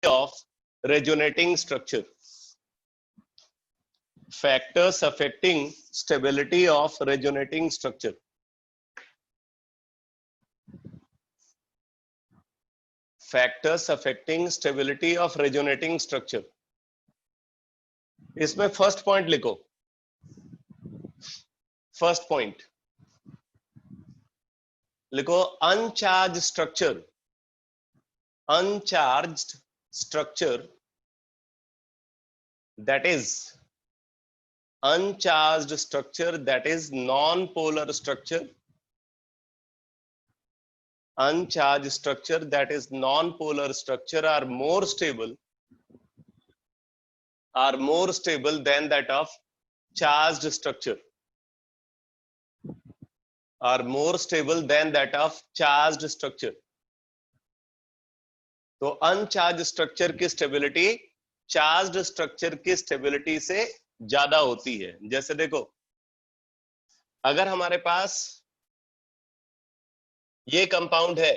of resonating structure. Factors affecting stability of resonating structure. Factors affecting stability of resonating structure. इसमें first point लिखो. First point लिखो, अनचार्ज structure. Uncharged structure, that is uncharged structure, that is non-polar structure. Uncharged structure, that is non-polar structure, are more stable than that of charged structure. Are more stable than that of charged structure. तो अनचार्ज structure की stability charged structure की stability से ज्यादा होती है. जैसे देखो, अगर हमारे पास ये कंपाउंड है,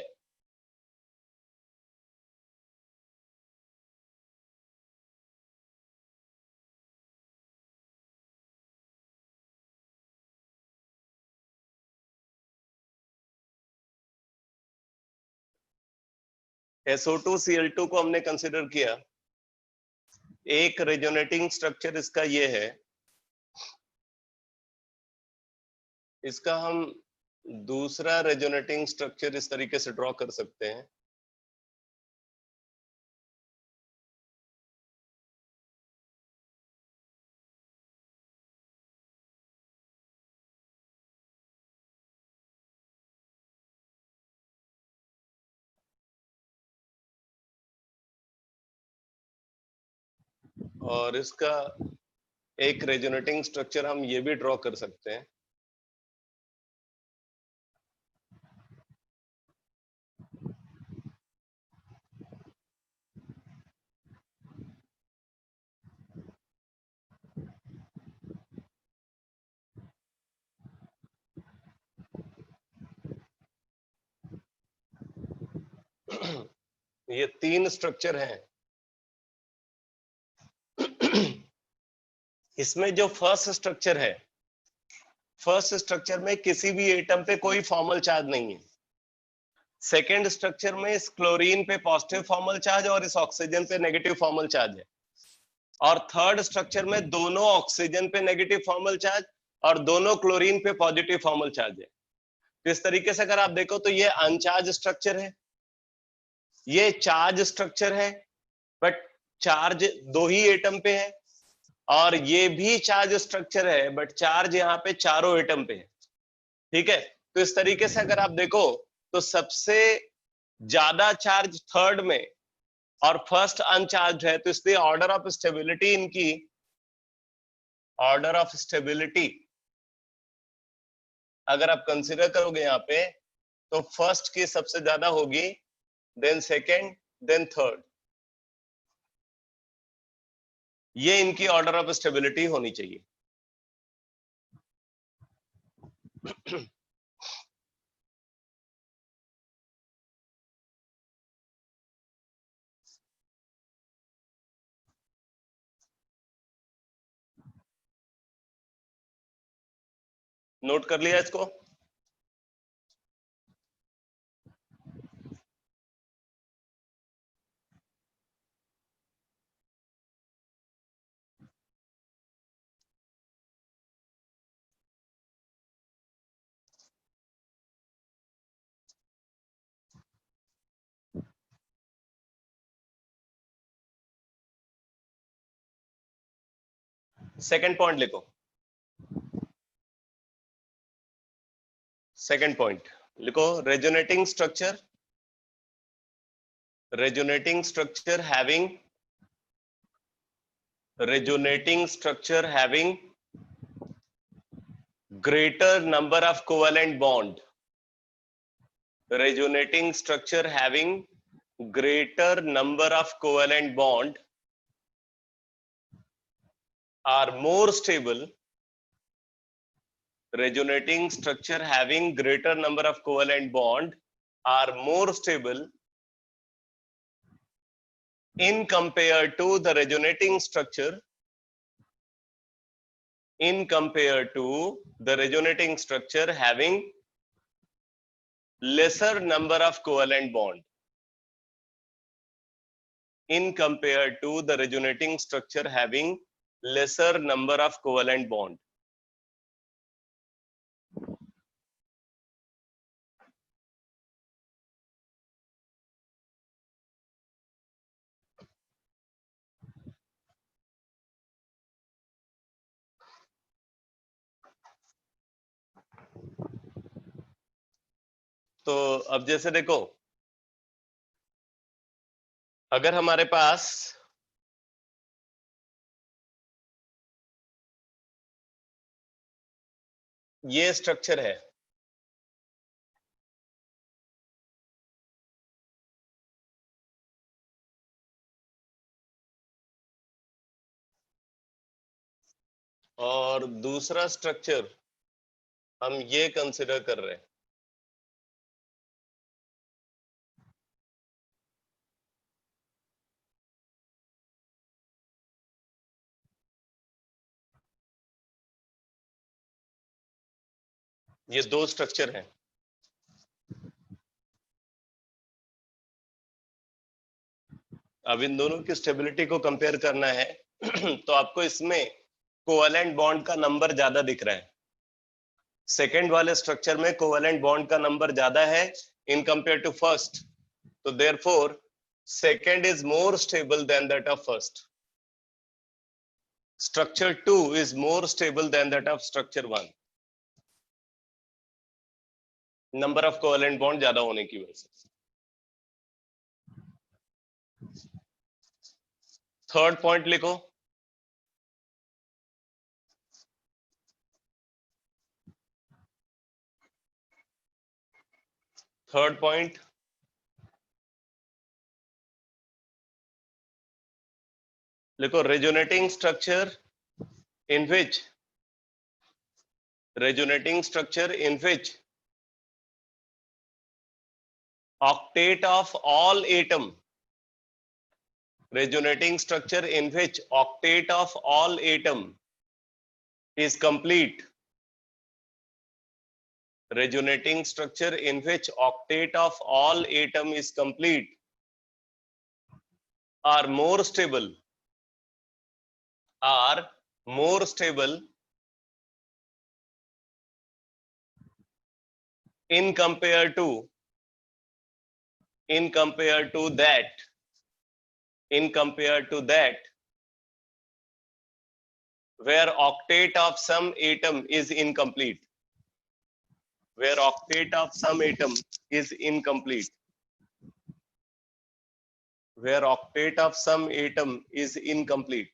SO2Cl2 को हमने कंसिडर किया. एक रेजोनेटिंग स्ट्रक्चर इसका ये है. इसका हम दूसरा रेजोनेटिंग स्ट्रक्चर इस तरीके से ड्रॉ कर सकते हैं. और इसका एक रेजोनेटिंग स्ट्रक्चर हम ये भी ड्रॉ कर सकते हैं. ये तीन स्ट्रक्चर हैं. इसमें जो फर्स्ट स्ट्रक्चर है, फर्स्ट स्ट्रक्चर में किसी भी एटम पे कोई फॉर्मल चार्ज नहीं है. सेकेंड स्ट्रक्चर में इस क्लोरीन पे पॉजिटिव फॉर्मल चार्ज और इस ऑक्सीजन पे नेगेटिव फॉर्मल चार्ज है. और थर्ड स्ट्रक्चर में दोनों ऑक्सीजन पे नेगेटिव फॉर्मल चार्ज और दोनों क्लोरीन पे पॉजिटिव फॉर्मल चार्ज है. तो इस तरीके से अगर आप देखो तो ये अनचार्ज स्ट्रक्चर है, ये चार्ज स्ट्रक्चर है, बट चार्ज दो ही एटम पे है. और ये भी चार्ज स्ट्रक्चर है, बट चार्ज यहाँ पे चारों एटम पे है. ठीक है. तो इस तरीके से अगर आप देखो तो सबसे ज्यादा चार्ज थर्ड में और फर्स्ट अनचार्ज है. तो इसलिए ऑर्डर ऑफ स्टेबिलिटी इनकी, ऑर्डर ऑफ स्टेबिलिटी अगर आप कंसीडर करोगे यहाँ पे तो फर्स्ट की सबसे ज्यादा होगी, देन सेकेंड, देन थर्ड. ये इनकी ऑर्डर ऑफ स्टेबिलिटी होनी चाहिए. नोट कर लिया इसको. सेकंड पॉइंट लिखो. सेकंड पॉइंट लिखो, resonating structure, resonating structure having greater number of covalent bond. Resonating structure having greater number of covalent bond are more stable. Resonating structure having greater number of covalent bond are more stable in compared to the resonating structure, in compared to the resonating structure having lesser number of covalent bond, in compared to the resonating structure having lesser number of covalent bond. तो अब जैसे देखो, अगर हमारे पास ये structure है, और दूसरा स्ट्रक्चर हम ये कंसिडर कर रहे हैं, ये दो स्ट्रक्चर हैं। अब इन दोनों की स्टेबिलिटी को कंपेयर करना है तो आपको इसमें कोवेलेंट बॉन्ड का नंबर ज्यादा दिख रहा है। सेकेंड वाले स्ट्रक्चर में कोवेलेंट बॉन्ड का नंबर ज्यादा है इन कंपेयर टू फर्स्ट, तो therefore second is more stable then that of first. Structure 2 is more stable then that of structure 1, number of covalent bond ज्यादा होने की वजह से। थर्ड पॉइंट लिखो, थर्ड पॉइंट, लिखो resonating structure in which octet of all atom, resonating structure in which octet of all atom is complete, resonating structure in which octet of all atom is complete, are more stable in compared to that where octet of some atom is incomplete, where octet of some atom is incomplete, where octet of some atom is incomplete।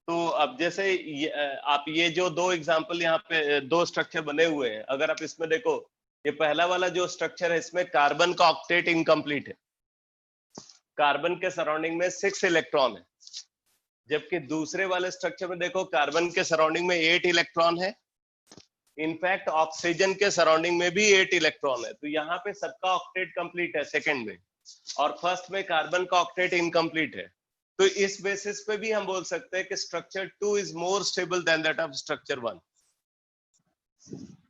तो अब जैसे आप ये जो दो example यहाँ पे दो स्ट्रक्चर बने हुए हैं, अगर आप इसमें देखो, ये पहला वाला जो स्ट्रक्चर है इसमें कार्बन का ऑक्टेट इनकम्प्लीट है, कार्बन के सराउंडिंग में 6 इलेक्ट्रॉन है, जबकि दूसरे वाले स्ट्रक्चर में देखो कार्बन के सराउंडिंग में 8 इलेक्ट्रॉन है, इनफैक्ट ऑक्सीजन के सराउंडिंग में भी 8 इलेक्ट्रॉन है। तो यहाँ पे सबका ऑक्टेट कंप्लीट है सेकंड में, और फर्स्ट में कार्बन का ऑक्टेट इनकम्प्लीट है। तो इस बेसिस पे भी हम बोल सकते हैं कि structure 2 is more stable then that of structure 1।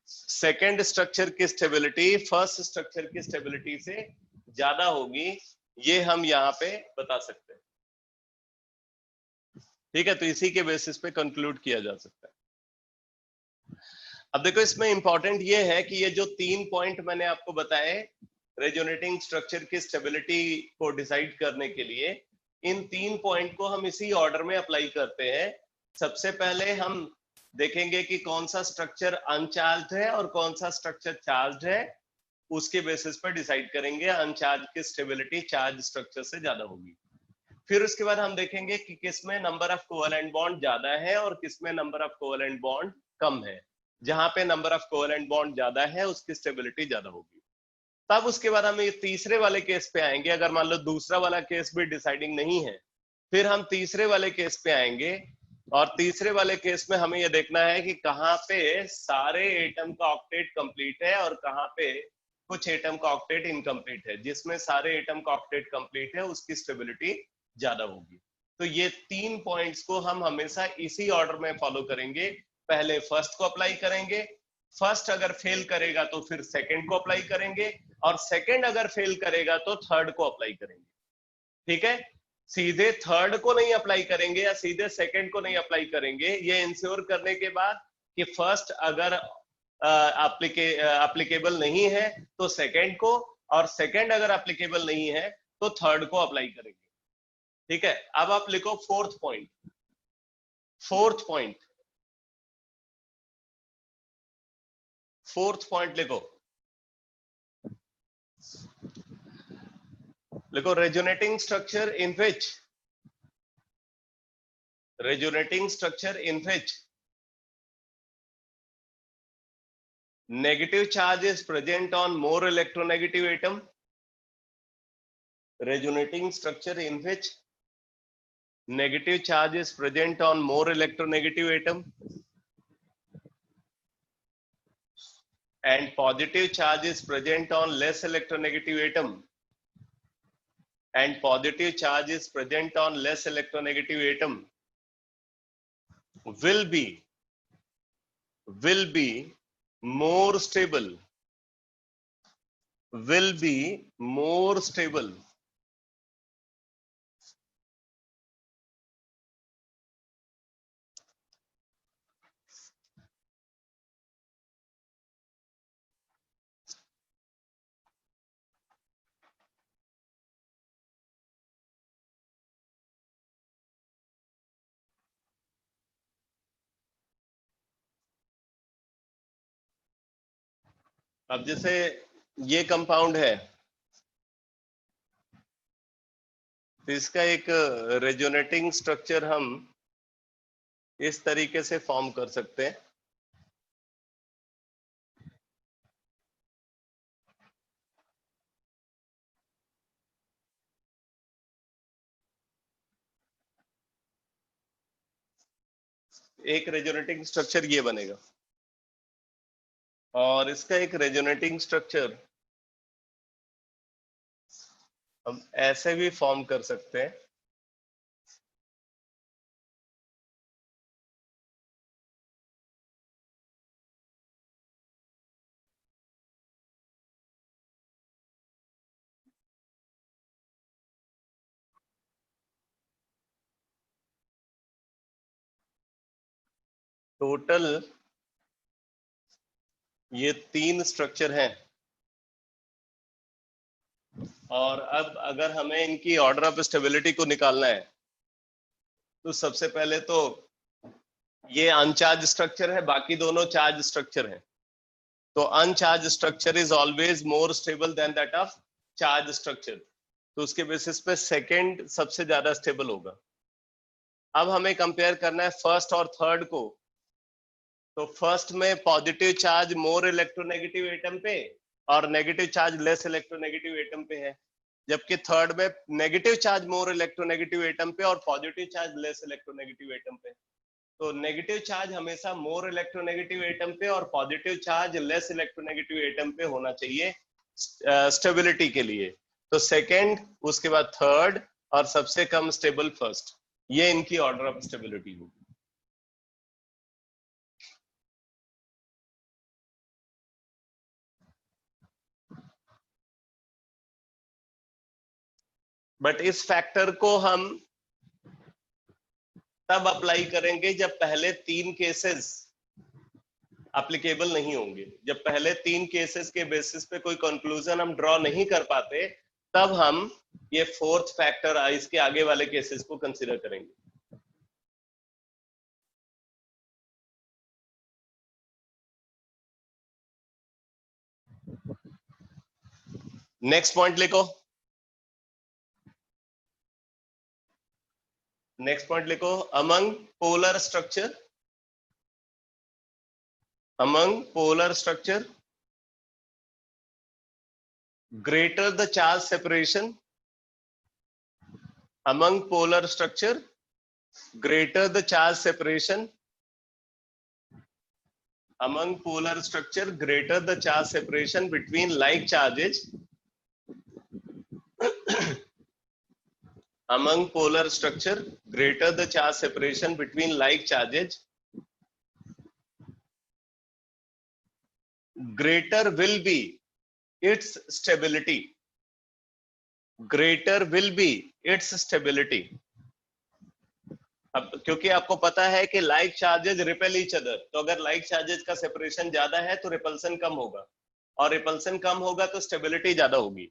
Second structure की स्टेबिलिटी फर्स्ट स्ट्रक्चर की स्टेबिलिटी से ज्यादा होगी, ये हम यहाँ पे बता सकते हैं। ठीक है, तो इसी के बेसिस पे कंक्लूड किया जा सकता है। अब देखो इसमें इंपॉर्टेंट ये है कि ये जो 3 पॉइंट मैंने आपको बताए रेजोनेटिंग स्ट्रक्चर की स्टेबिलिटी को डिसाइड करने के लिए, इन 3 पॉइंट को हम इसी ऑर्डर में अप्लाई करते हैं। सबसे पहले हम देखेंगे कि कौन सा स्ट्रक्चर अनचार्ज्ड है और कौन सा स्ट्रक्चर चार्ज्ड है, उसके बेसिस पर डिसाइड करेंगे अनचार्ज की स्टेबिलिटी चार्ज स्ट्रक्चर से ज्यादा होगी। फिर उसके बाद हम देखेंगे कि किसमें नंबर ऑफ कोवेलेंट बॉन्ड ज्यादा है और किसमें नंबर ऑफ कोवेलेंट बॉन्ड कम है। जहां पे नंबर ऑफ कोवेलेंट बॉन्ड ज्यादा है उसकी स्टेबिलिटी ज्यादा होगी। तब उसके बाद हम ये तीसरे वाले केस पे आएंगे, अगर मान लो दूसरा वाला केस भी डिसाइडिंग नहीं है, फिर हम तीसरे वाले केस पे आएंगे, और तीसरे वाले केस में हमें ये देखना है कि कहाँ पे सारे एटम का ऑक्टेट कंप्लीट है और कहाँ पे कुछ एटम का ऑक्टेट इनकम्प्लीट है, जिसमें सारे एटम का ऑक्टेट कंप्लीट है उसकी स्टेबिलिटी ज्यादा होगी। तो ये 3 पॉइंट्स को हम हमेशा इसी ऑर्डर में फॉलो करेंगे। पहले फर्स्ट को अप्लाई करेंगे, फर्स्ट अगर फेल करेगा तो फिर सेकंड को अप्लाई करेंगे, और सेकंड अगर फेल करेगा तो थर्ड को अप्लाई करेंगे। ठीक है, सीधे थर्ड को नहीं अप्लाई करेंगे या सीधे सेकंड को नहीं अप्लाई करेंगे। ये इंश्योर करने के बाद कि फर्स्ट अगर एप्लीकेबल नहीं है तो सेकंड को, और सेकंड अगर एप्लीकेबल नहीं है तो थर्ड को अप्लाई करेंगे। ठीक है, अब आप लिखो फोर्थ पॉइंट। फोर्थ पॉइंट लिखो resonating structure in which negative charge is present on more electronegative atom. Resonating structure in which negative charge is present on more electronegative atom and positive charge is present on less electronegative atom, and positive charge is present on less electronegative atom will be more stable, अब जैसे ये compound है तो इसका एक resonating structure हम इस तरीके से फॉर्म कर सकते हैं। एक रेजोनेटिंग स्ट्रक्चर ये बनेगा, और इसका एक रेजोनेटिंग स्ट्रक्चर हम ऐसे भी फॉर्म कर सकते हैं। टोटल ये 3 स्ट्रक्चर हैं, और अब अगर हमें इनकी ऑर्डर ऑफ स्टेबिलिटी को निकालना है तो सबसे पहले तो ये अनचार्ज स्ट्रक्चर है, बाकी दोनों चार्ज स्ट्रक्चर हैं। तो अनचार्ज structure is always more stable then that of charge structure, तो उसके बेसिस पे सेकंड सबसे ज्यादा स्टेबल होगा। अब हमें कंपेयर करना है फर्स्ट और थर्ड को। तो फर्स्ट में positive charge more electronegative atom पे और negative charge less electronegative atom पे है, जबकि थर्ड में negative charge more electronegative atom पे और positive charge less electronegative atom पे। तो नेगेटिव चार्ज हमेशा मोर इलेक्ट्रोनेगेटिव एटम पे और positive charge less electronegative atom पे होना चाहिए स्टेबिलिटी के लिए। तो सेकंड, उसके बाद थर्ड, और सबसे कम स्टेबल फर्स्ट। ये इनकी ऑर्डर ऑफ स्टेबिलिटी होगी। बट इस फैक्टर को हम तब अप्लाई करेंगे जब पहले 3 केसेस एप्लीकेबल नहीं होंगे। जब पहले 3 केसेस के बेसिस पे कोई कंक्लूजन हम ड्रॉ नहीं कर पाते, तब हम ये फोर्थ फैक्टर इसके आगे वाले केसेस को कंसीडर करेंगे। नेक्स्ट पॉइंट लिखो, among polar structure, greater the charge separation, among polar structure, greater the charge separation, among polar structure greater the charge separation between like charges among polar structure greater the charge separation between like charges, greater will be its stability, greater will be its stability. अब क्योंकि आपको पता है कि like charges repel each other, तो अगर like charges का separation ज्यादा है तो रिपल्सन कम होगा, और रिपल्सन कम होगा तो स्टेबिलिटी ज्यादा होगी.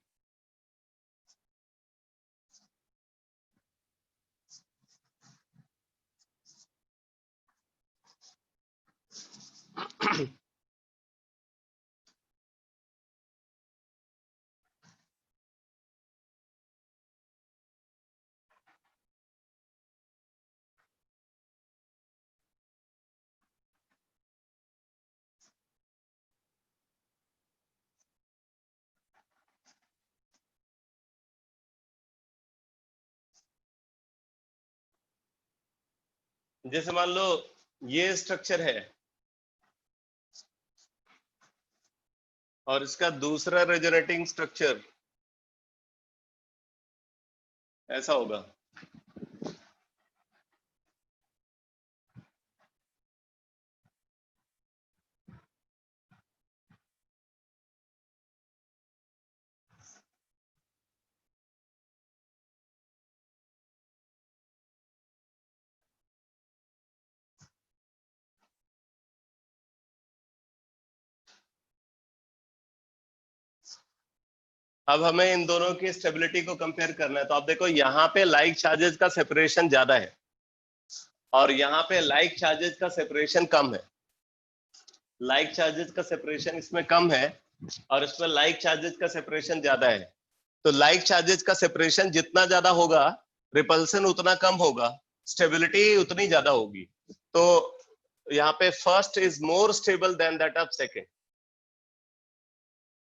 जैसे मान लो ये स्ट्रक्चर है और इसका दूसरा रेजोनेटिंग स्ट्रक्चर ऐसा होगा. अब हमें इन दोनों की स्टेबिलिटी को कंपेयर करना है. तो आप देखो यहाँ पे लाइक चार्जेस का सेपरेशन ज्यादा है और यहाँ पे लाइक चार्जेस का सेपरेशन कम है. लाइक चार्जेस का सेपरेशन इसमें कम है और इसमें लाइक चार्जेस का सेपरेशन ज्यादा है. तो लाइक चार्जेस का सेपरेशन जितना ज्यादा होगा रिपल्सन उतना कम होगा, स्टेबिलिटी उतनी ज्यादा होगी. तो यहाँ पे first is more stable then that of second.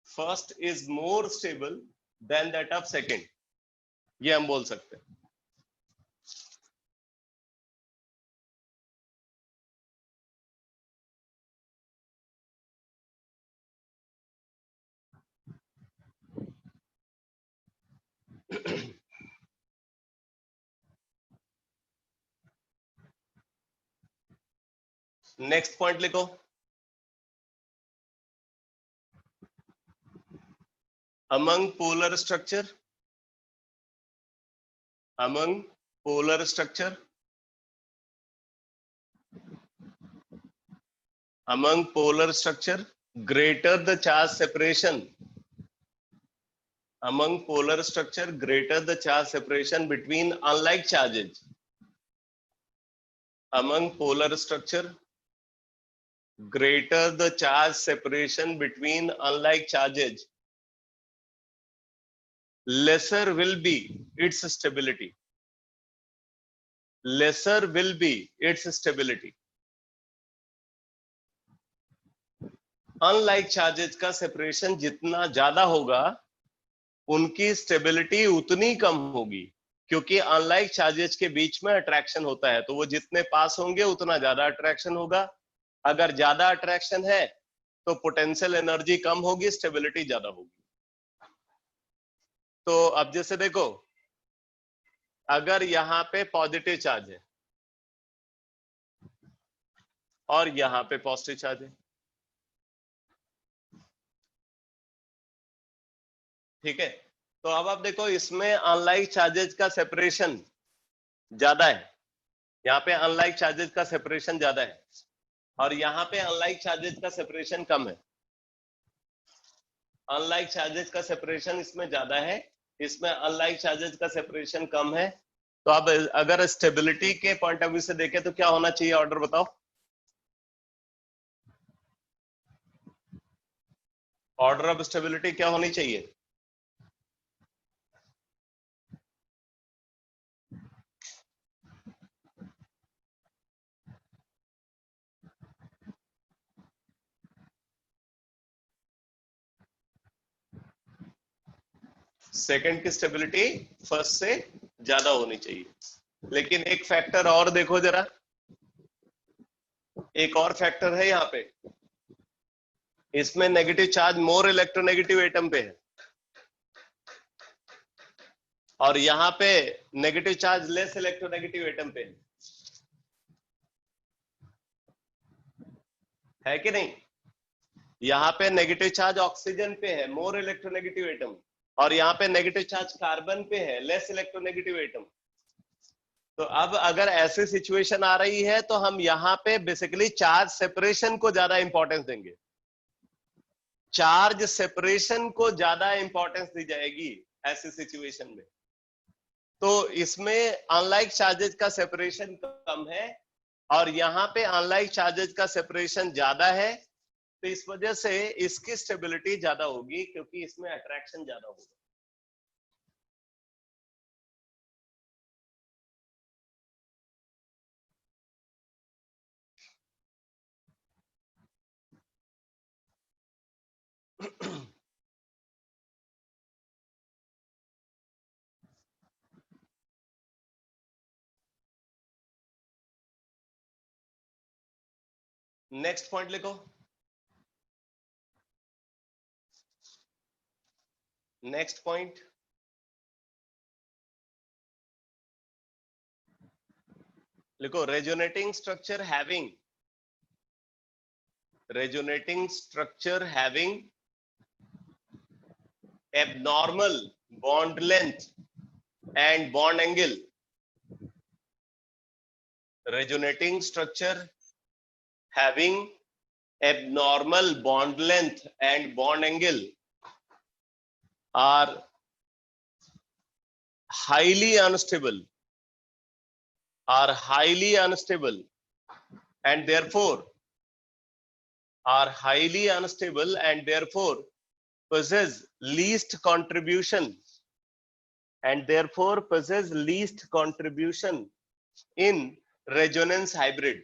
First is more stable then that of second, ये हम बोल सकते हैं. नेक्स्ट पॉइंट लिखो. among polar structure, among polar structure, among polar structure greater the charge separation, among polar structure greater the charge separation between unlike charges, among polar structure greater the charge separation between unlike charges, lesser will be its stability, lesser will be its stability. Unlike charges का separation जितना ज्यादा होगा उनकी stability उतनी कम होगी, क्योंकि unlike charges के बीच में अट्रैक्शन होता है, तो वो जितने पास होंगे उतना ज्यादा अट्रैक्शन होगा. अगर ज्यादा अट्रैक्शन है तो पोटेंशियल एनर्जी कम होगी, स्टेबिलिटी ज्यादा होगी. तो अब जैसे देखो, अगर यहाँ पे पॉजिटिव चार्ज है और यहाँ पे पॉजिटिव चार्ज है, ठीक है, तो अब आप देखो इसमें अनलाइक चार्जेस का सेपरेशन ज्यादा है, यहाँ पे अनलाइक चार्जेस का सेपरेशन ज्यादा है और यहाँ पे अनलाइक चार्जेस का सेपरेशन कम है. अनलाइक चार्जेस का सेपरेशन इसमें ज्यादा है, इसमें अनलाइक चार्जेस का सेपरेशन कम है. तो अब अगर स्टेबिलिटी के पॉइंट ऑफ व्यू से देखें तो क्या होना चाहिए, ऑर्डर बताओ. ऑर्डर ऑफ स्टेबिलिटी क्या होनी चाहिए? सेकंड की स्टेबिलिटी फर्स्ट से ज्यादा होनी चाहिए. लेकिन एक फैक्टर और देखो जरा, एक और फैक्टर है यहाँ पे, इसमें negative charge more electronegative atom पे है और यहाँ पे negative charge less electronegative atom पे है कि नहीं? यहाँ पे नेगेटिव चार्ज ऑक्सीजन पे है, मोर इलेक्ट्रोनेगेटिव एटम, और यहाँ पे नेगेटिव चार्ज कार्बन पे है, लेस इलेक्ट्रोनेगेटिव एटम। तो अब अगर ऐसी सिचुएशन आ रही है तो हम यहाँ पे बेसिकली चार्ज सेपरेशन को ज्यादा इंपॉर्टेंस देंगे, चार्ज सेपरेशन को ज्यादा इंपॉर्टेंस दी जाएगी ऐसी सिचुएशन में। तो इसमें अनलाइक चार्जेस का सेपरेशन कम है और यहाँ पे अनलाइक चार्जेस का सेपरेशन ज्यादा है, तो इस वजह से इसकी स्टेबिलिटी ज्यादा होगी क्योंकि इसमें अट्रैक्शन ज्यादा होगा। नेक्स्ट पॉइंट लिखो, नेक्स्ट पॉइंट लिखो, resonating structure having abnormal bond length and bond angle. Resonating structure having abnormal bond length and bond angle are highly unstable and therefore possess least contribution in resonance hybrid,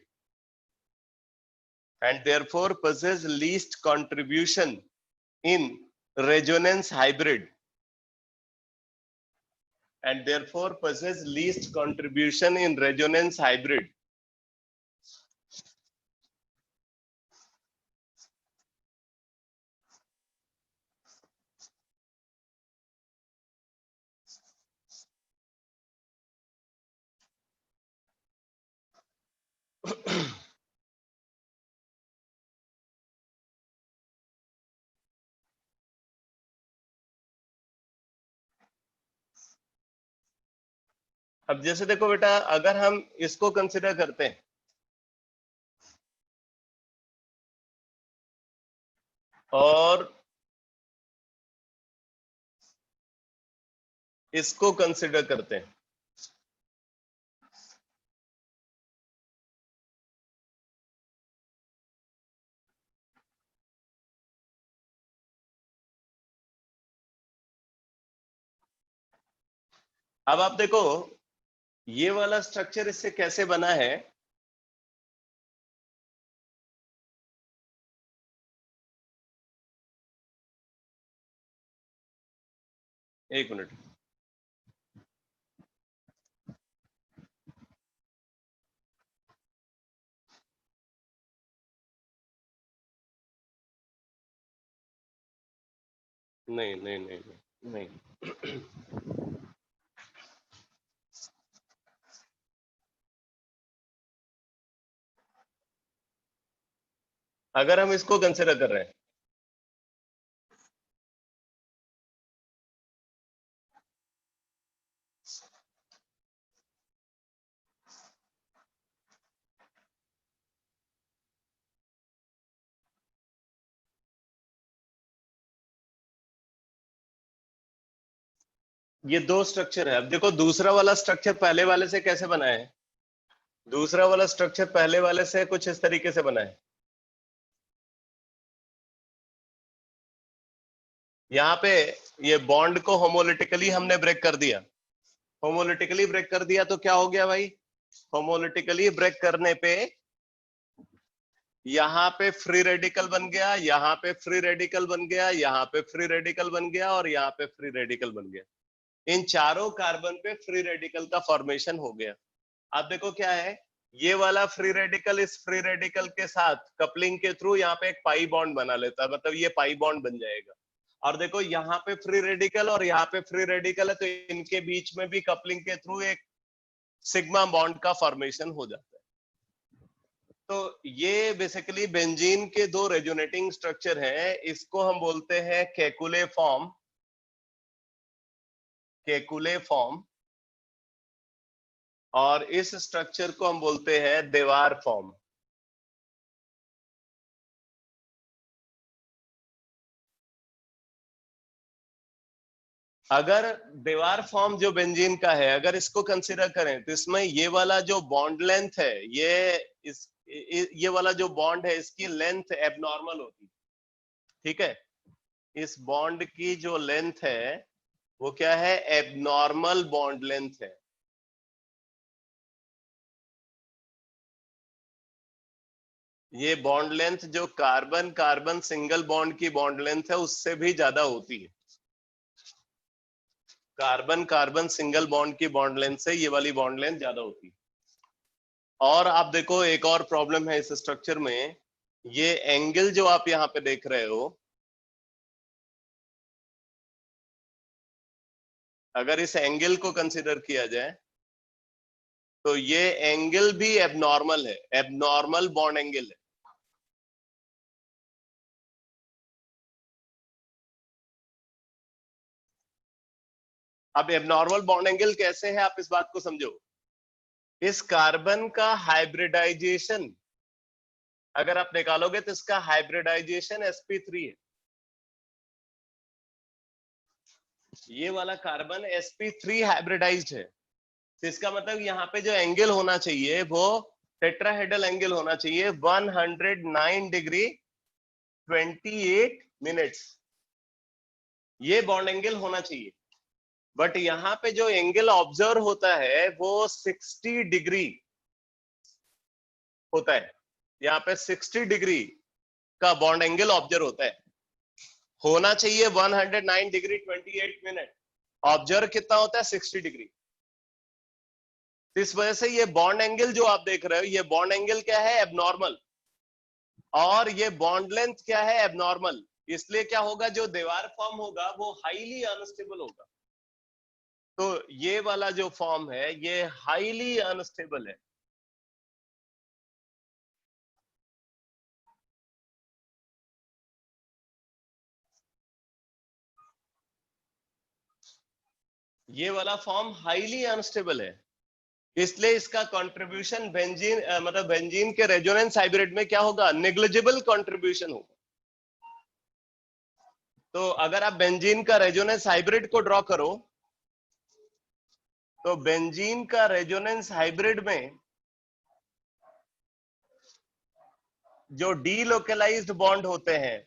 अब जैसे देखो बेटा, अगर हम इसको consider करते हैं और इसको कंसिडर करते हैं, अब आप देखो ये वाला स्ट्रक्चर इससे कैसे बना है। एक मिनट, नहीं नहीं नहीं नहीं, नहीं। अगर हम इसको कंसिडर कर रहे हैं, ये दो स्ट्रक्चर है। अब देखो दूसरा वाला स्ट्रक्चर पहले वाले से कैसे बना है, दूसरा वाला स्ट्रक्चर पहले वाले से कुछ इस तरीके से बना है। यहाँ पे ये बॉन्ड को होमोलिटिकली हमने ब्रेक कर दिया, होमोलिटिकली ब्रेक कर दिया तो क्या हो गया भाई, होमोलिटिकली ब्रेक करने पे यहाँ पे फ्री रेडिकल बन गया, यहाँ पे फ्री रेडिकल बन गया, यहाँ पे फ्री रेडिकल बन गया और यहाँ पे फ्री रेडिकल बन गया। इन चारों कार्बन पे फ्री रेडिकल का फॉर्मेशन हो गया। अब देखो क्या है, ये वाला फ्री रेडिकल इस फ्री रेडिकल के साथ कपलिंग के थ्रू यहाँ पे एक पाई बॉन्ड बना लेता है, मतलब ये पाई बॉन्ड बन जाएगा। और देखो यहाँ पे फ्री रेडिकल और यहाँ पे फ्री रेडिकल है, तो इनके बीच में भी कपलिंग के थ्रू एक सिग्मा बॉन्ड का फॉर्मेशन हो जाता है। तो ये बेसिकली बेंजीन के दो रेजोनेटिंग स्ट्रक्चर हैं, इसको हम बोलते हैं केकुले फॉर्म, केकुले फॉर्म, और इस स्ट्रक्चर को हम बोलते हैं दीवार फॉर्म। अगर दीवार फॉर्म जो बेंजीन का है, अगर इसको कंसीडर करें तो इसमें ये वाला जो बॉन्ड लेंथ है, ये वाला जो बॉन्ड है इसकी लेंथ एबनॉर्मल होती है, ठीक है। इस बॉन्ड की जो लेंथ है वो क्या है, एबनॉर्मल बॉन्ड लेंथ है। ये बॉन्ड लेंथ जो कार्बन कार्बन सिंगल बॉन्ड की बॉन्ड लेंथ है उससे भी ज्यादा होती है। कार्बन कार्बन सिंगल बॉन्ड की बॉन्ड लेंथ से ये वाली बॉन्ड लेंथ ज्यादा होती है। और आप देखो एक और प्रॉब्लम है इस स्ट्रक्चर में, ये एंगल जो आप यहाँ पे देख रहे हो, अगर इस एंगल को कंसीडर किया जाए तो ये एंगल भी एबनॉर्मल है, एबनॉर्मल बॉन्ड एंगल है। अब एबनॉर्मल बॉन्ड एंगल कैसे है, आप इस बात को समझो। इस कार्बन का हाइब्रिडाइजेशन अगर आप निकालोगे तो इसका हाइब्रिडाइजेशन sp3 है। ये वाला कार्बन sp3 हाइब्रिडाइज्ड है, तो इसका मतलब यहाँ पे जो एंगल होना चाहिए वो टेट्राहेड्रल एंगल होना चाहिए 109 डिग्री 28 मिनट्स, ये बॉन्ड एंगल होना चाहिए। बट यहाँ पे जो एंगल ऑब्जर्व होता है वो 60 डिग्री होता है, यहाँ पे 60 डिग्री का बॉन्ड एंगल ऑब्जर्व होता है। होना चाहिए 109 डिग्री 28 मिनट, ऑब्जर्व कितना होता है 60 डिग्री। इस वजह से ये बॉन्ड एंगल जो आप देख रहे हो, ये बॉन्ड एंगल क्या है, एबनॉर्मल, और ये बॉन्ड लेंथ क्या है, एबनॉर्मल। इसलिए क्या होगा, जो दीवार फॉर्म होगा वो हाईली अनस्टेबल होगा। तो ये वाला जो फॉर्म है ये हाईली अनस्टेबल है। ये वाला फॉर्म हाईली अनस्टेबल है, इसलिए इसका कंट्रीब्यूशन बेंजीन मतलब बेंजीन के रेजोनेंस हाइब्रिड में क्या होगा, नेग्लिजिबल कंट्रीब्यूशन होगा। तो अगर आप बेंजीन का रेजोनेंस हाइब्रिड को ड्रॉ करो तो बेंजीन का रेजोनेंस हाइब्रिड में जो डीलोकलाइज्ड बॉन्ड होते हैं,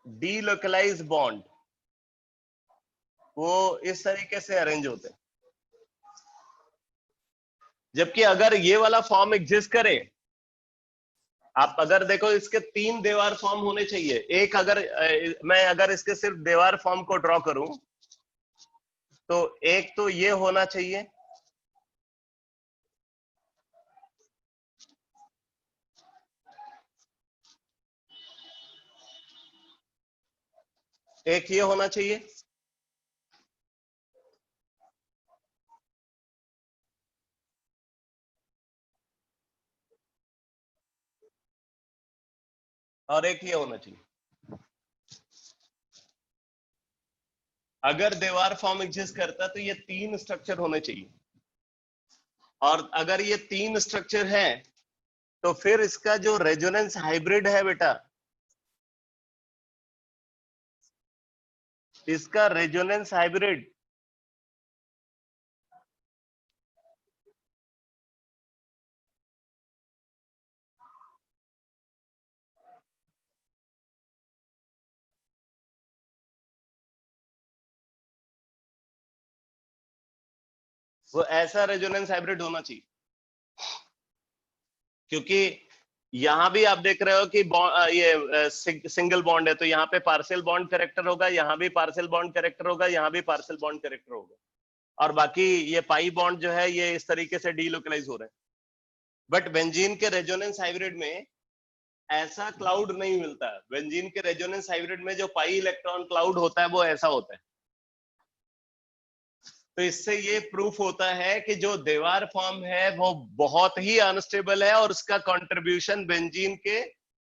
डीलोकलाइज्ड बॉन्ड, वो इस तरीके से अरेंज होते हैं। जबकि अगर ये वाला फॉर्म एग्जिस्ट करे, आप अगर देखो इसके 3 दीवार फॉर्म होने चाहिए। एक अगर मैं अगर इसके सिर्फ दीवार फॉर्म को ड्रॉ करूं तो एक तो ये होना चाहिए, एक ये होना चाहिए, और एक ये होना चाहिए। अगर दीवार फॉर्म एग्जिस्ट करता तो ये 3 स्ट्रक्चर होने चाहिए, और अगर ये 3 स्ट्रक्चर है तो फिर इसका जो रेजोनेंस हाइब्रिड है बेटा, इसका रेजोनेंस हाइब्रिड वो ऐसा रेजोनेंस हाइब्रिड होना चाहिए। क्योंकि यहां भी आप देख रहे हो कि ये सिंगल बॉन्ड है, तो यहाँ पे पार्शियल बॉन्ड कैरेक्टर होगा, यहाँ भी पार्शियल बॉन्ड कैरेक्टर होगा, यहाँ भी पार्शियल बॉन्ड कैरेक्टर होगा, और बाकी ये पाई बॉन्ड जो है ये इस तरीके से डीलोकलाइज हो रहे हैं। बट बेंजीन के रेजोनेंस हाइब्रिड में ऐसा क्लाउड नहीं मिलता। बेंजीन के रेजोनेंस हाइब्रिड में जो पाई इलेक्ट्रॉन क्लाउड होता है वो ऐसा होता है। तो इससे ये प्रूफ होता है कि जो देवार फॉर्म है वो बहुत ही अनस्टेबल है और उसका कंट्रीब्यूशन बेंजीन के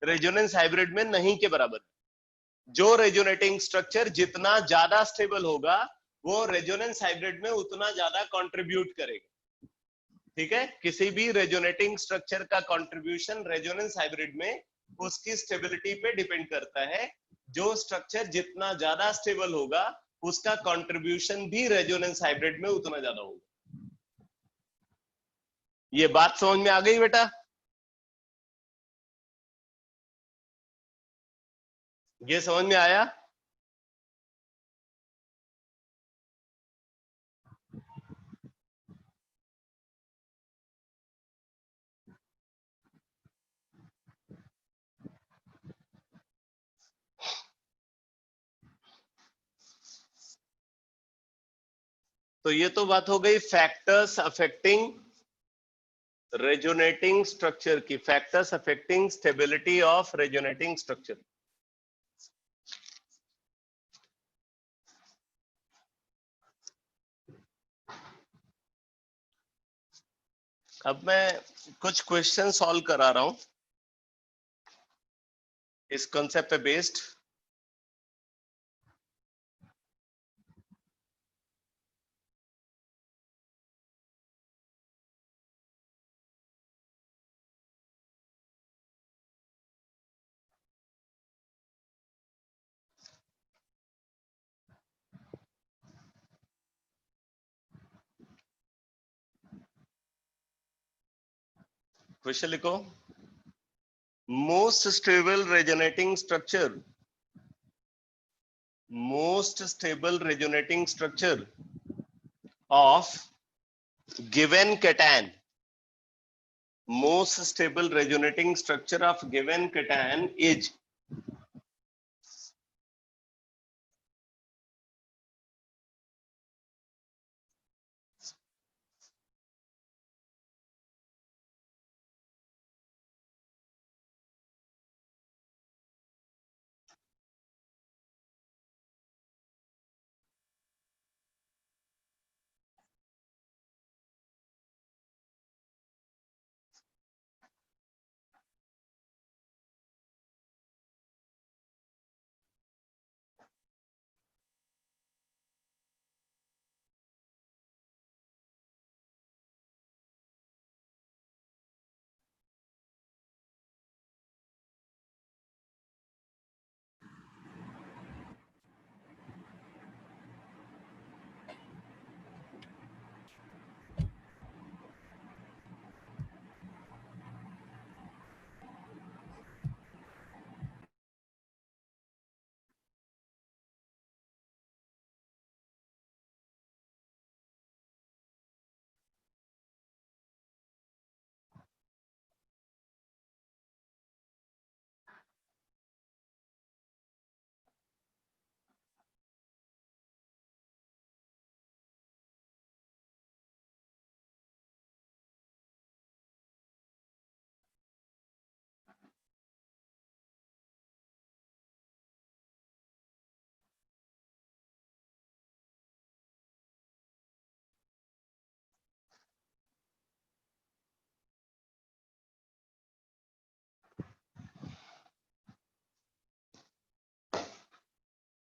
रेजोनेंस हाइब्रिड में नहीं के बराबर है। जो रेजोनेटिंग स्ट्रक्चर जितना ज्यादा स्टेबल होगा वो रेजोनेंस हाइब्रिड में उतना ज्यादा कंट्रीब्यूट करेगा। ठीक है, किसी भी रेजोनेटिंग स्ट्रक्चर का कंट्रीब्यूशन रेजोनेंस हाइब्रिड में उसकी स्टेबिलिटी पे डिपेंड करता है। जो स्ट्रक्चर जितना ज्यादा स्टेबल होगा उसका कंट्रीब्यूशन भी रेजोनेंस हाइब्रिड में उतना ज्यादा होगा। ये बात समझ में आ गई बेटा? ये समझ में आया? तो ये तो बात हो गई फैक्टर्स अफेक्टिंग रेजोनेटिंग स्ट्रक्चर की, factors affecting stability of resonating structure. अब मैं कुछ क्वेश्चन सॉल्व करा रहा हूं इस कॉन्सेप्ट पे बेस्ड। क्वेश्चन लिखो, most stable resonating structure, most stable resonating structure of given cation, most stable resonating structure of given cation is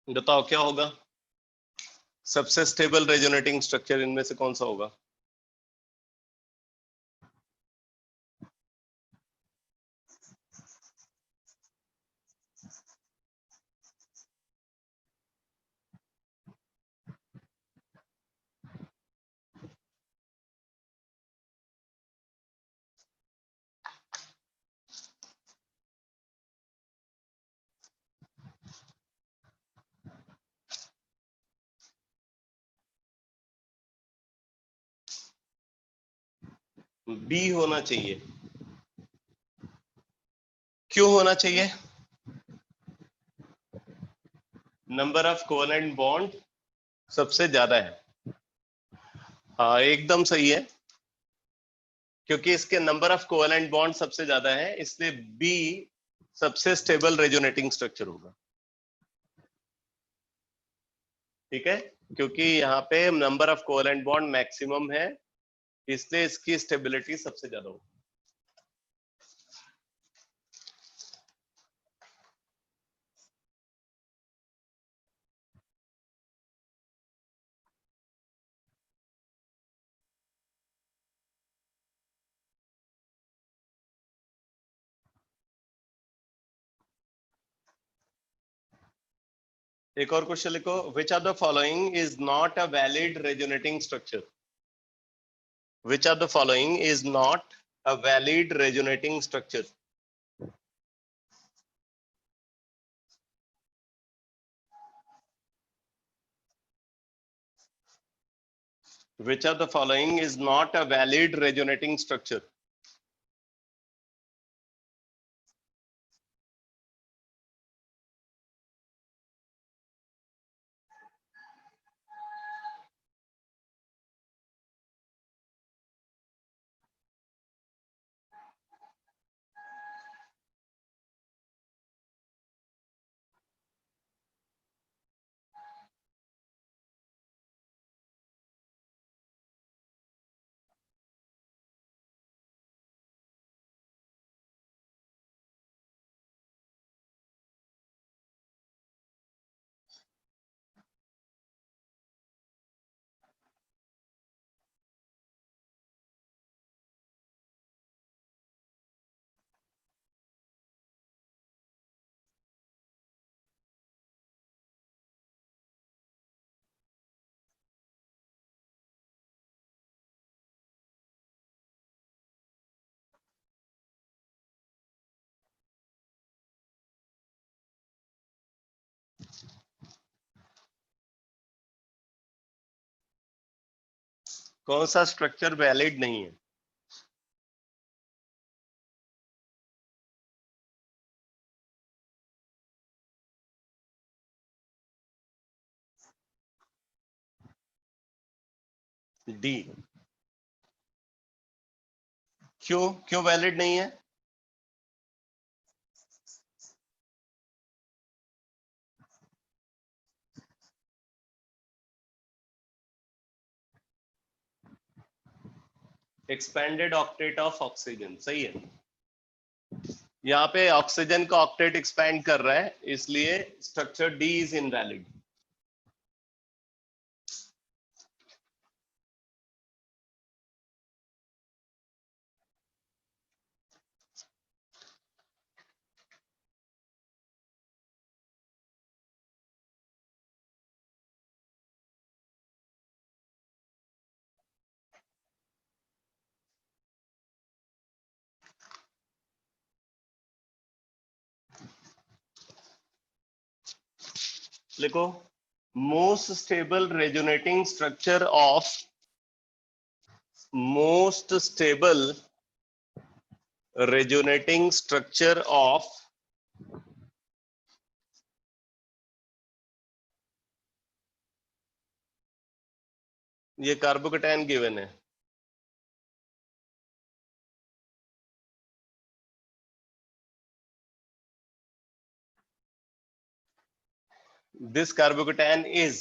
बताओ क्या होगा? सबसे स्टेबल रेजोनेटिंग स्ट्रक्चर इनमें से कौन सा होगा? बी होना चाहिए। क्यों होना चाहिए? नंबर ऑफ कोवेलेंट बॉन्ड सबसे ज्यादा है। हाँ एकदम सही है। क्योंकि इसके नंबर ऑफ कोवेलेंट बॉन्ड सबसे ज्यादा है, इसलिए बी सबसे स्टेबल रेजोनेटिंग स्ट्रक्चर होगा। ठीक है, क्योंकि यहाँ पे number of covalent bond maximum है, इसलिए इसकी स्टेबिलिटी सबसे ज्यादा होगी। एक और क्वेश्चन लिखो, which are the following is not a valid resonating structure. Which are the following is not a valid resonating structure. Which of the following is not a valid resonating structure? कौन सा structure valid नहीं है? D. क्यों क्यों valid नहीं है? Expanded octet of oxygen, सही है। यहाँ पे ऑक्सीजन का ऑक्टेट एक्सपैंड कर रहा है, इसलिए स्ट्रक्चर डी इज इनवैलिड। लिखो, most stable resonating structure of most stable resonating structure of ये कार्बोकेटायन गिवन है। दिस कार्बोकेटायन इज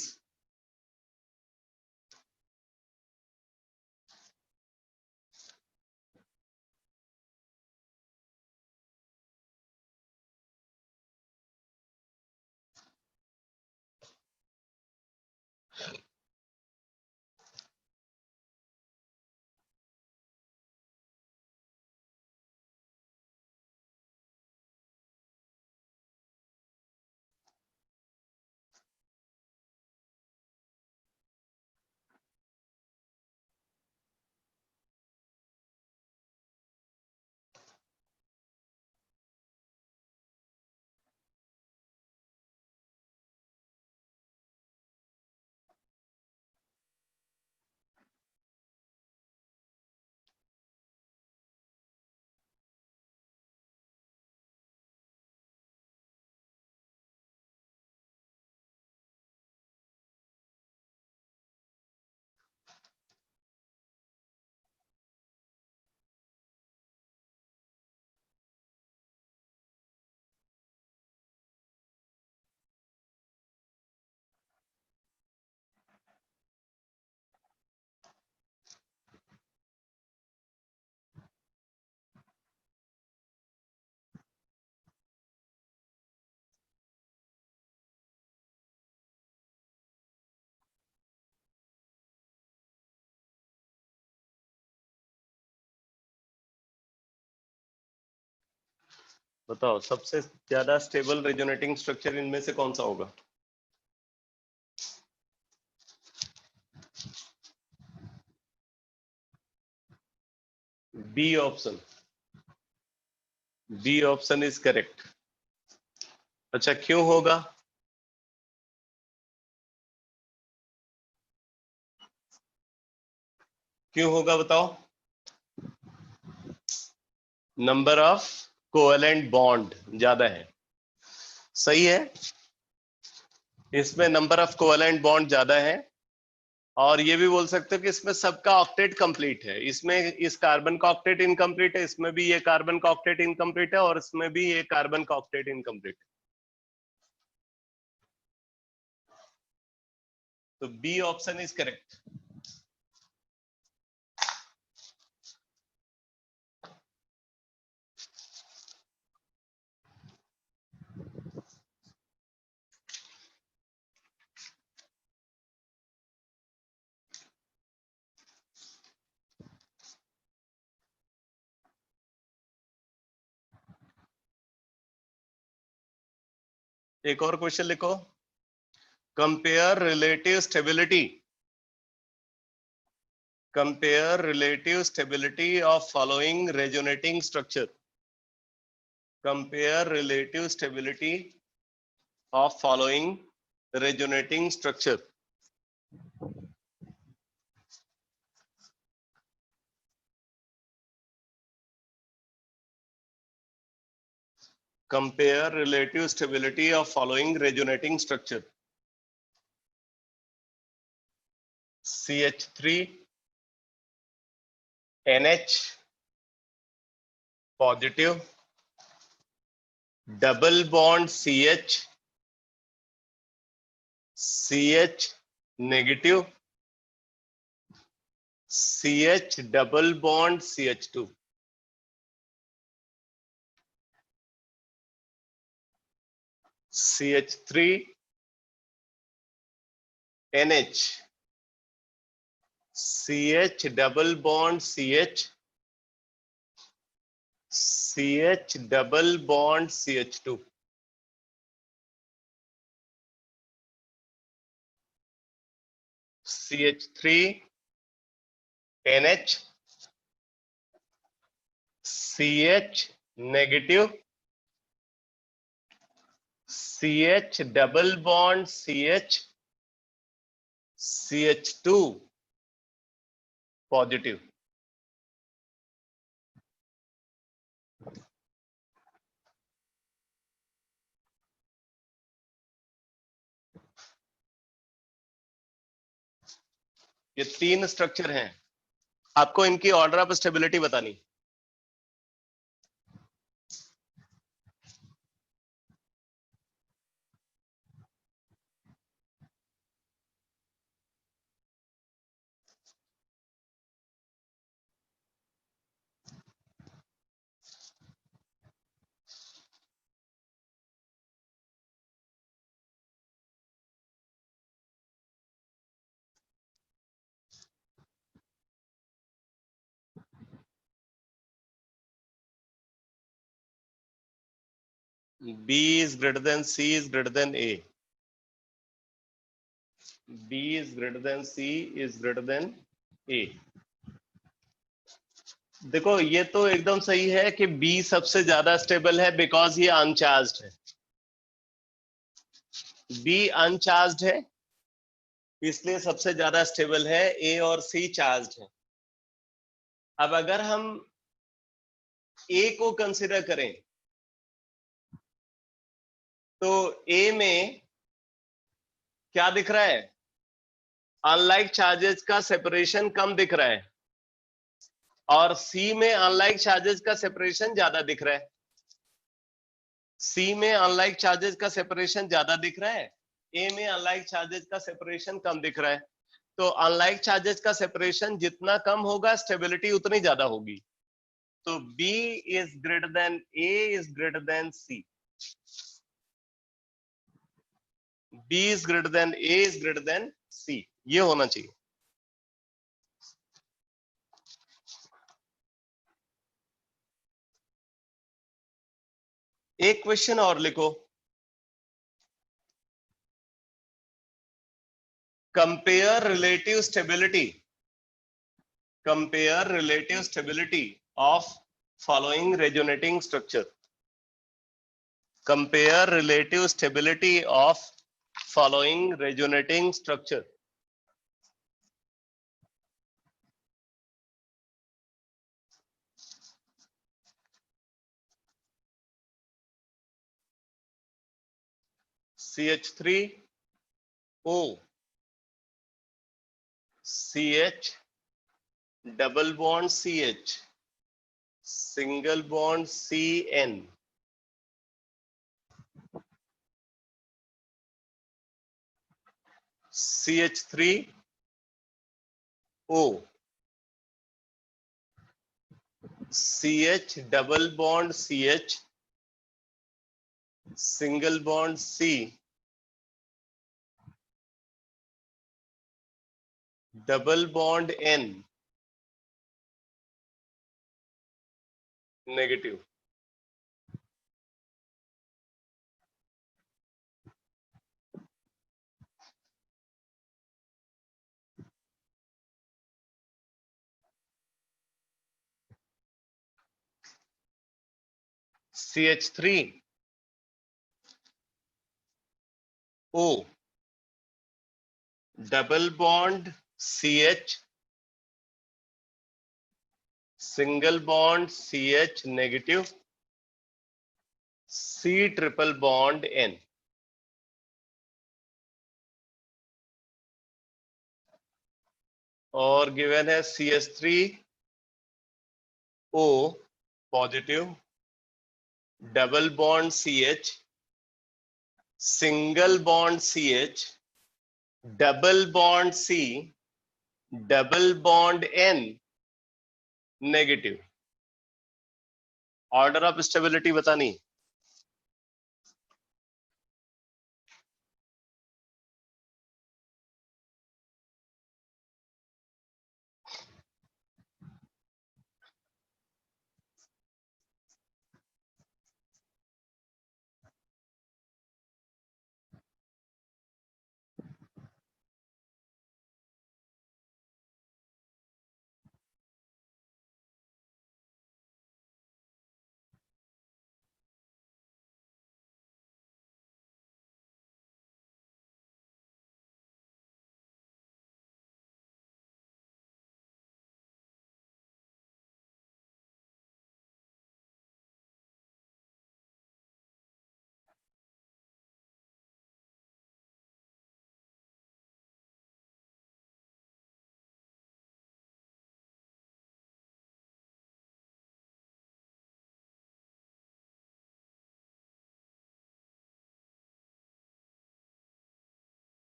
बताओ सबसे ज्यादा स्टेबल रेजोनेटिंग स्ट्रक्चर इनमें से कौन सा होगा? B option, B option is correct. अच्छा क्यों होगा? क्यों होगा बताओ? नंबर ऑफ कोवेलेंट बॉन्ड ज्यादा है, सही है। इसमें नंबर ऑफ कोवेलेंट बॉन्ड ज्यादा है, और ये भी बोल सकते हो कि इसमें सबका ऑक्टेट कंप्लीट है। इसमें इस कार्बन का ऑक्टेट इनकम्प्लीट है, इसमें भी ये कार्बन का ऑक्टेट इनकम्प्लीट है, और इसमें भी ये कार्बन का ऑक्टेट इनकम्प्लीट है। तो बी ऑप्शन इज करेक्ट। एक और क्वेश्चन लिखो, compare relative stability, compare relative stability of following resonating structure, compare relative stability of following resonating structure. Compare relative stability of following resonating structure: CH3, NH positive, double bond CH, CH negative, CH double bond CH2. CH3, NH, CH double bond CH, CH double bond CH2. CH3, NH, CH negative, CH double bond CH, CH2 positive. ये तीन structure हैं, आपको इनकी order of stability बतानी। B is greater than C is greater than A. B is greater than C is greater than A. देखो ये तो एकदम सही है कि B सबसे ज्यादा स्टेबल है बिकॉज ये अनचार्ज्ड है। B अनचार्ज्ड है इसलिए सबसे ज्यादा स्टेबल है, A और C चार्ज्ड है। अब अगर हम A को कंसिडर करें तो A में क्या दिख रहा है? अनलाइक चार्जेस का सेपरेशन कम दिख रहा है, और C में अनलाइक चार्जेस का सेपरेशन ज्यादा दिख रहा है। C में अनलाइक चार्जेस का सेपरेशन ज्यादा दिख रहा है, A में अनलाइक चार्जेस का सेपरेशन कम दिख रहा है। तो अनलाइक चार्जेस का सेपरेशन जितना कम होगा स्टेबिलिटी उतनी ज्यादा होगी। तो B is greater then A is greater then C। B is greater then A is greater then C, ये होना चाहिए। एक क्वेश्चन और लिखो, compare relative stability of following resonating structure. Compare relative stability of following resonating structure. CH3O, CH double bond CH, single bond CN, CH3O, CH double bond CH, single bond C, double bond N, negative. CH3O, double bond CH, single bond CH negative, C triple bond N। और given है CH3O positive, double bond CH, single bond CH, double bond C, double bond N negative. Order of stability बतानी।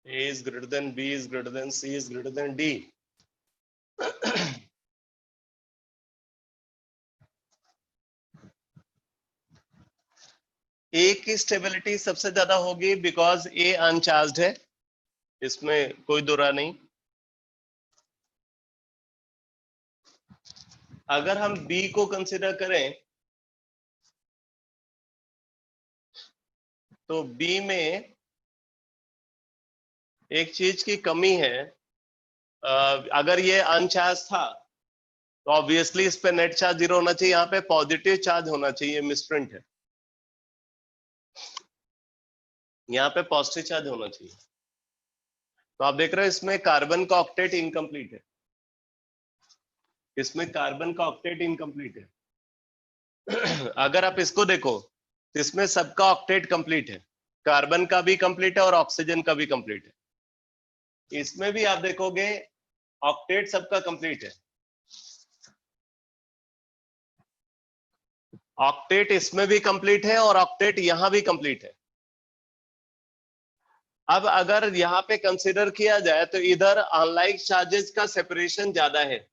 A is greater than B is greater than C is greater than D। ए की stability सबसे ज्यादा होगी because A uncharged है, इसमें कोई दुरा नहीं। अगर हम बी को कंसिडर करें तो बी में एक चीज की कमी है। अगर ये अनचार्ज था तो ऑब्वियसली इस पे नेट चार्ज 0 होना चाहिए, यहाँ पे पॉजिटिव चार्ज होना चाहिए, मिसप्रिंट है, यहाँ पे पॉजिटिव चार्ज होना चाहिए। तो आप देख रहे हो इसमें कार्बन का ऑक्टेट इनकम्प्लीट है, इसमें कार्बन का ऑक्टेट इनकम्प्लीट है। अगर आप इसको देखो तो इसमें सबका ऑक्टेट कंप्लीट है, कार्बन का भी कंप्लीट है और ऑक्सीजन का भी कंप्लीट है। इसमें भी आप देखोगे ऑक्टेट सबका कंप्लीट है, ऑक्टेट इसमें भी कंप्लीट है और ऑक्टेट यहां भी कंप्लीट है। अब अगर यहां पे कंसीडर किया जाए तो इधर अनलाइक चार्जेस का सेपरेशन ज्यादा है,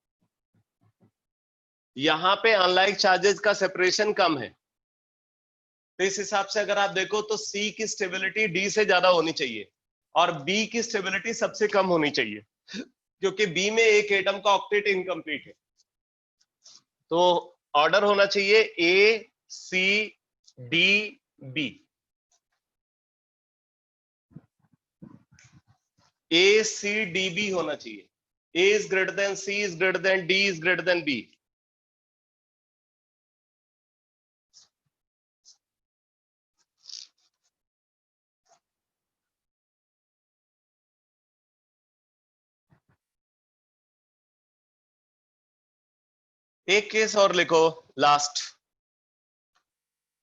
यहां पे अनलाइक चार्जेस का सेपरेशन कम है। तो इस हिसाब से अगर आप देखो तो C की स्टेबिलिटी D से ज्यादा होनी चाहिए और B की स्टेबिलिटी सबसे कम होनी चाहिए, क्योंकि B में एक एटम का ऑक्टेट इनकम्प्लीट है। तो ऑर्डर होना चाहिए A C D बी, ए सी डी बी होना चाहिए. A is greater than C is greater than D is greater than B. एक केस और लिखो लास्ट.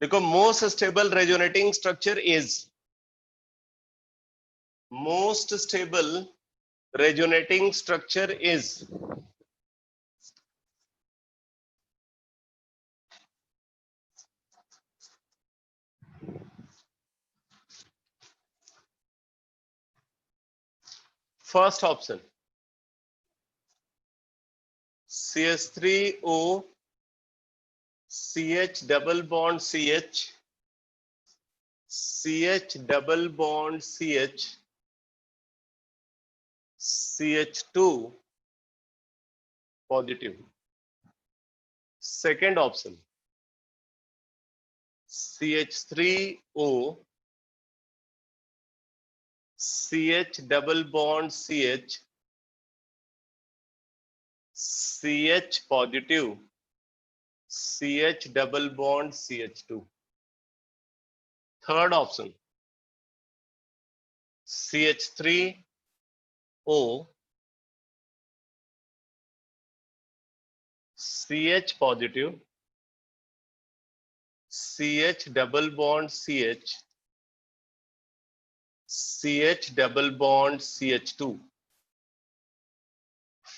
देखो, most stable resonating structure is, most stable resonating structure is, first option CH3O CH double bond CH, CH double bond CH, CH2 positive. Second option CH3O CH double bond CH, CH positive, CH double bond CH2. Third option CH3O CH positive, CH double bond CH, CH double bond CH2.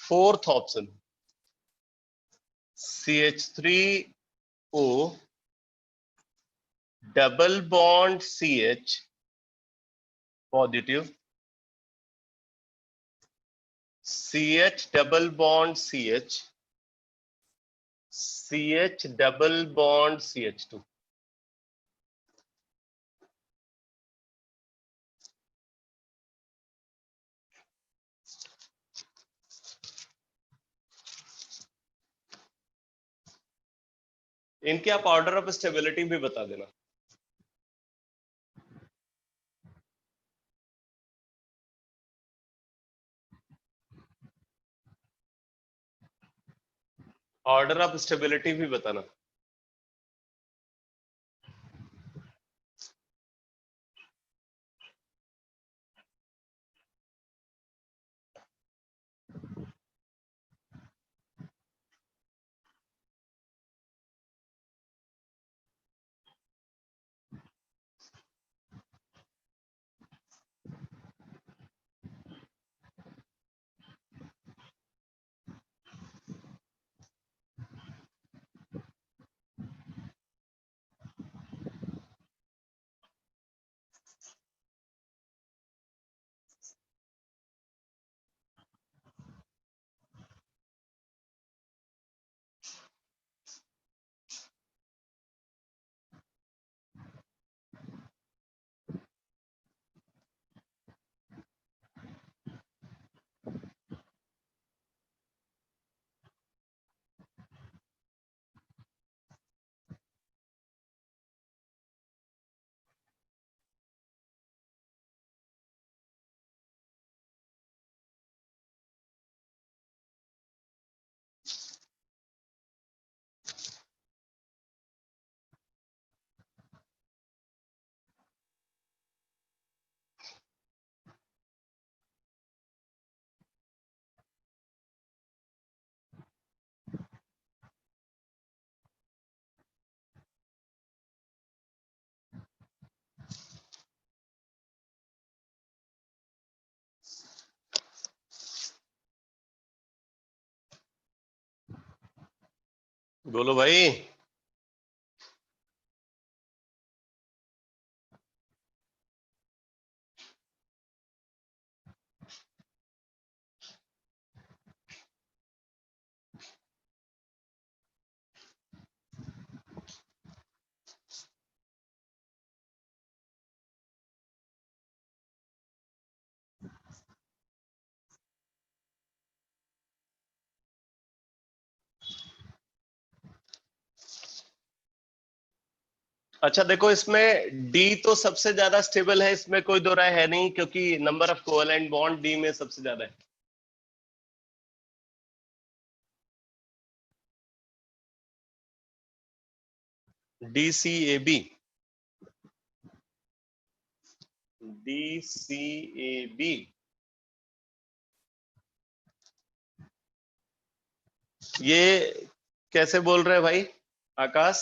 Fourth option CH3O double bond CH positive, CH double bond CH, CH double bond CH2. इनके आप order of stability भी बता देना. Order of stability भी बताना. बोलो भाई. अच्छा देखो, इसमें डी तो सबसे ज्यादा स्टेबल है, इसमें कोई दो राय है नहीं, क्योंकि number of covalent bond D में सबसे ज्यादा है। D C A B, D C A B, ये कैसे बोल रहे हैं भाई आकाश?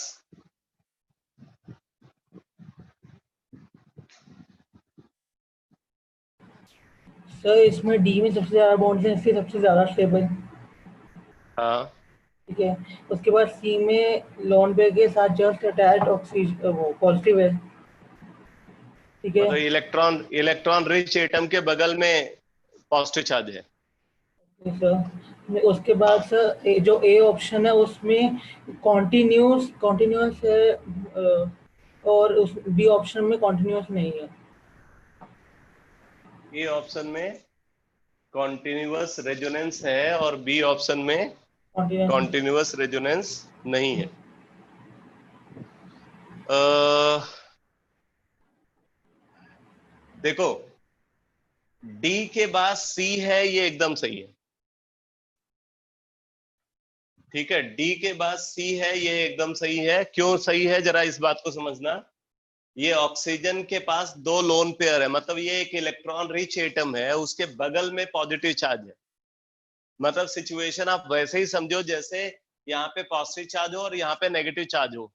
सर इसमें डी में सबसे ज्यादा बॉन्ड्स हैं, इसलिए सबसे ज्यादा स्टेबल। हाँ, ठीक है। उसके बाद सी में लोन पेयर के साथ जस्ट अटैच ऑक्सीजन वो पॉजिटिव है। ठीक है। मतलब इलेक्ट्रॉन रिच एटम के बगल में पॉजिटिव चार्ज है। सर उसके बाद हाँ, सर जो ए ऑप्शन है उसमें कॉन्टिन्यूस है, और उस बी ऑप्शन में कॉन्टिन्यूस नहीं है। ए ऑप्शन में कॉन्टिन्यूअस रेजोनेंस है और बी ऑप्शन में कॉन्टिन्यूस। कॉन्टिन्यूअस रेजोनेंस नहीं है। अ, देखो, डी के बाद सी है, ये एकदम सही है। ठीक है, डी के बाद सी है, ये एकदम सही है। क्यों सही है, जरा इस बात को समझना। ये ऑक्सीजन के पास दो लोन पेयर है, मतलब ये एक इलेक्ट्रॉन रिच एटम है, उसके बगल में पॉजिटिव चार्ज है। मतलब सिचुएशन आप वैसे ही समझो जैसे यहाँ पे पॉजिटिव चार्ज हो और यहाँ पे नेगेटिव चार्ज हो।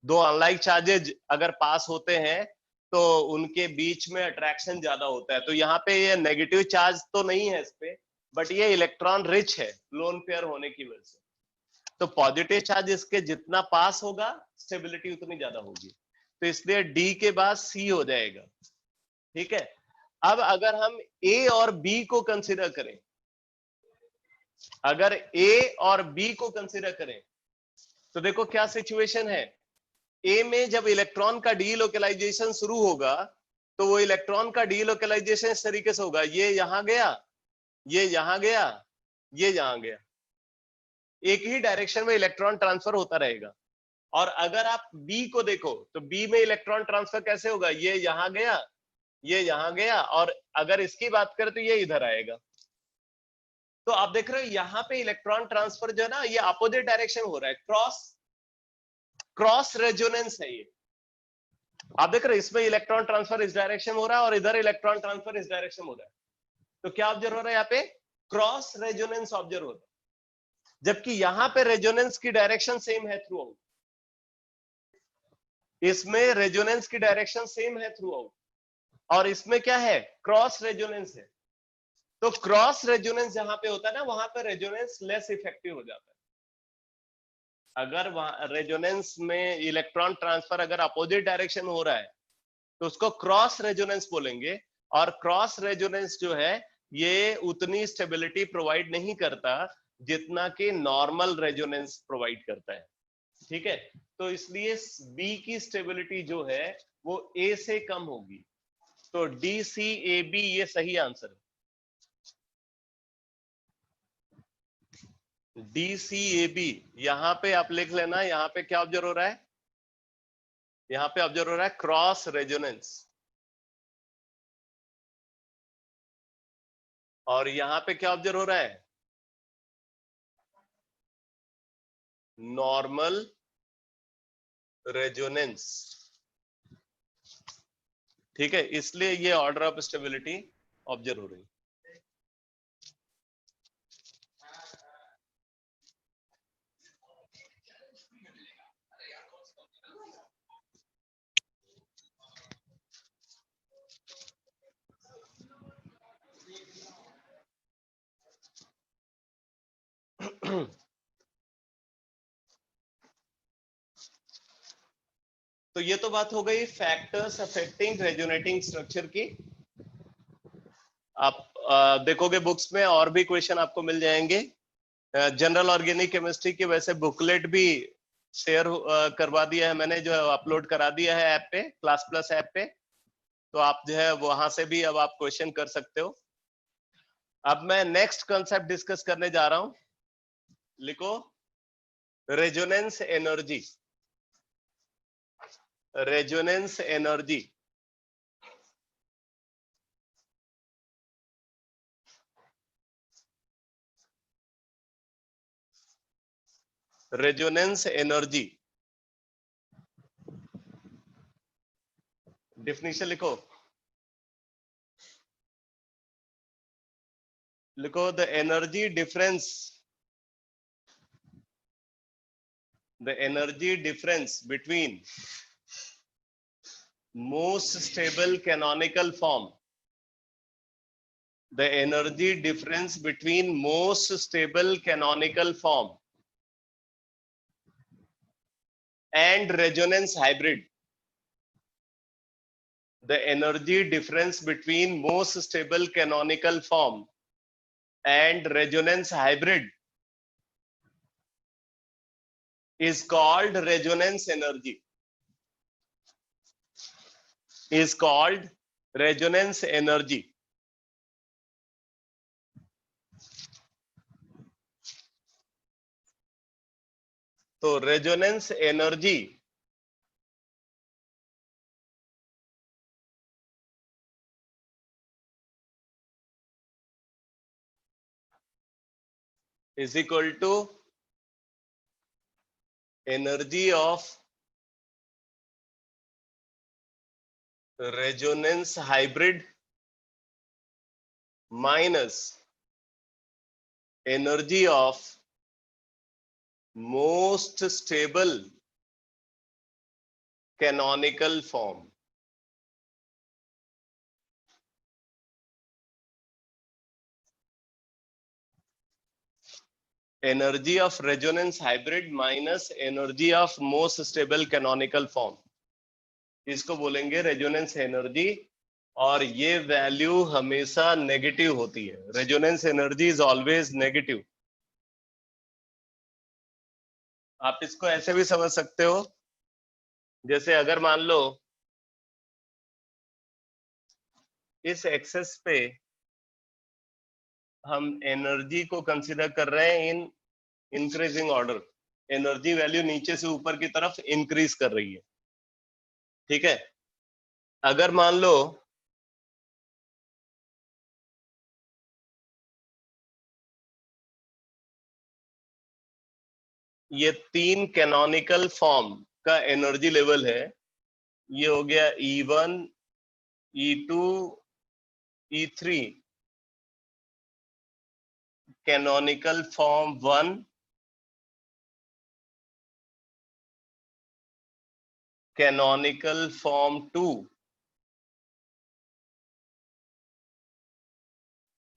दो अनलाइक चार्जेज अगर पास होते हैं तो उनके बीच में अट्रैक्शन ज्यादा होता है। तो यहाँ पे ये नेगेटिव चार्ज तो नहीं है इस पे, बट ये इलेक्ट्रॉन रिच है लोन पेयर होने की वजह से। तो पॉजिटिव चार्ज इसके जितना पास होगा, स्टेबिलिटी उतनी ज्यादा होगी। तो इसलिए डी के बाद सी हो जाएगा। ठीक है। अब अगर हम ए और बी को कंसिडर करें, अगर ए और बी को कंसिडर करें, तो देखो क्या सिचुएशन है। ए में जब इलेक्ट्रॉन का डीलोकलाइजेशन शुरू होगा, तो वो इलेक्ट्रॉन का डीलोकलाइजेशन इस तरीके से होगा, ये यहां गया, ये यहां गया, ये यहां गया। एक ही डायरेक्शन में इलेक्ट्रॉन ट्रांसफर होता रहेगा। और अगर आप बी को देखो, तो बी में इलेक्ट्रॉन ट्रांसफर कैसे होगा, ये यहां गया, ये यहां गया, और अगर इसकी बात करें तो ये इधर आएगा। तो आप देख रहे हो यहां पे इलेक्ट्रॉन ट्रांसफर जो है ना, ये अपोजिट डायरेक्शन हो रहा है, क्रॉस क्रॉस रेजोनेंस है ये। आप देख रहे हो इसमें इलेक्ट्रॉन ट्रांसफर इस डायरेक्शन हो रहा है और इधर इलेक्ट्रॉन ट्रांसफर इस डायरेक्शन हो रहा है। तो क्या ऑब्जर्व हो रहा है यहाँ पे, क्रॉस रेजोनेंस ऑब्जर्व हो रहा है, जबकि यहां पे रेजोनेंस की डायरेक्शन सेम है थ्रू आउट। इसमें रेजोनेंस की डायरेक्शन सेम है थ्रू आउट, और इसमें क्या है, क्रॉस रेजोनेंस है। तो क्रॉस रेजोनेंस जहां पे होता है ना, वहां पे रेजोनेंस लेस इफेक्टिव हो जाता है। अगर वहां रेजोनेंस में इलेक्ट्रॉन ट्रांसफर अगर अपोजिट डायरेक्शन हो रहा है, तो उसको क्रॉस रेजोनेंस बोलेंगे। और क्रॉस रेजोनेंस जो है, ये उतनी स्टेबिलिटी प्रोवाइड नहीं करता जितना कि नॉर्मल रेजोनेंस प्रोवाइड करता है। ठीक है। तो इसलिए बी की स्टेबिलिटी जो है वो ए से कम होगी। तो डी सी ए बी ये सही आंसर है। डी सी ए बी, यहां पे आप लिख लेना, यहां पे क्या ऑब्जर्व हो रहा है, यहां पे ऑब्जर्व हो रहा है क्रॉस रेजोनेंस, और यहां पे क्या ऑब्जर्व हो रहा है, नॉर्मल रेजोनेंस। ठीक है, इसलिए ये ऑर्डर ऑफ स्टेबिलिटी ऑब्जर्व हो रही है। तो ये तो बात हो गई फैक्टर्स अफेक्टिंग रेजोनेटिंग स्ट्रक्चर की। आप देखोगे बुक्स में और भी क्वेश्चन आपको मिल जाएंगे। जनरल ऑर्गेनिक केमिस्ट्री की वैसे बुकलेट भी शेयर करवा दिया है मैंने, जो अपलोड करा दिया है ऐप पे, क्लास प्लस ऐप पे। तो आप जो है वहां से भी अब आप क्वेश्चन कर सकते हो। अब मैं नेक्स्ट कॉन्सेप्ट डिस्कस करने जा रहा हूं, लिखो resonance energy. Resonance energy definition लिखो the energy difference between most stable canonical form, the energy difference between most stable canonical form and resonance hybrid, the energy difference between most stable canonical form and resonance hybrid is called resonance energy, is called resonance energy. तो resonance energy is equal to energy of resonance hybrid minus energy of most stable canonical form. Energy of resonance hybrid minus energy of most stable canonical form, इसको बोलेंगे resonance energy, और ये value हमेशा negative होती है. Resonance energy is always negative. आप इसको ऐसे भी समझ सकते हो, जैसे अगर मान लो इस एक्सेस पे हम एनर्जी को कंसीडर कर रहे हैं in increasing order, energy value नीचे से ऊपर की तरफ इंक्रीज कर रही है. ठीक है, अगर मान लो ये 3 कैनोनिकल फॉर्म का एनर्जी लेवल है, ये हो गया E1, E2, E3, canonical form 1, canonical form 2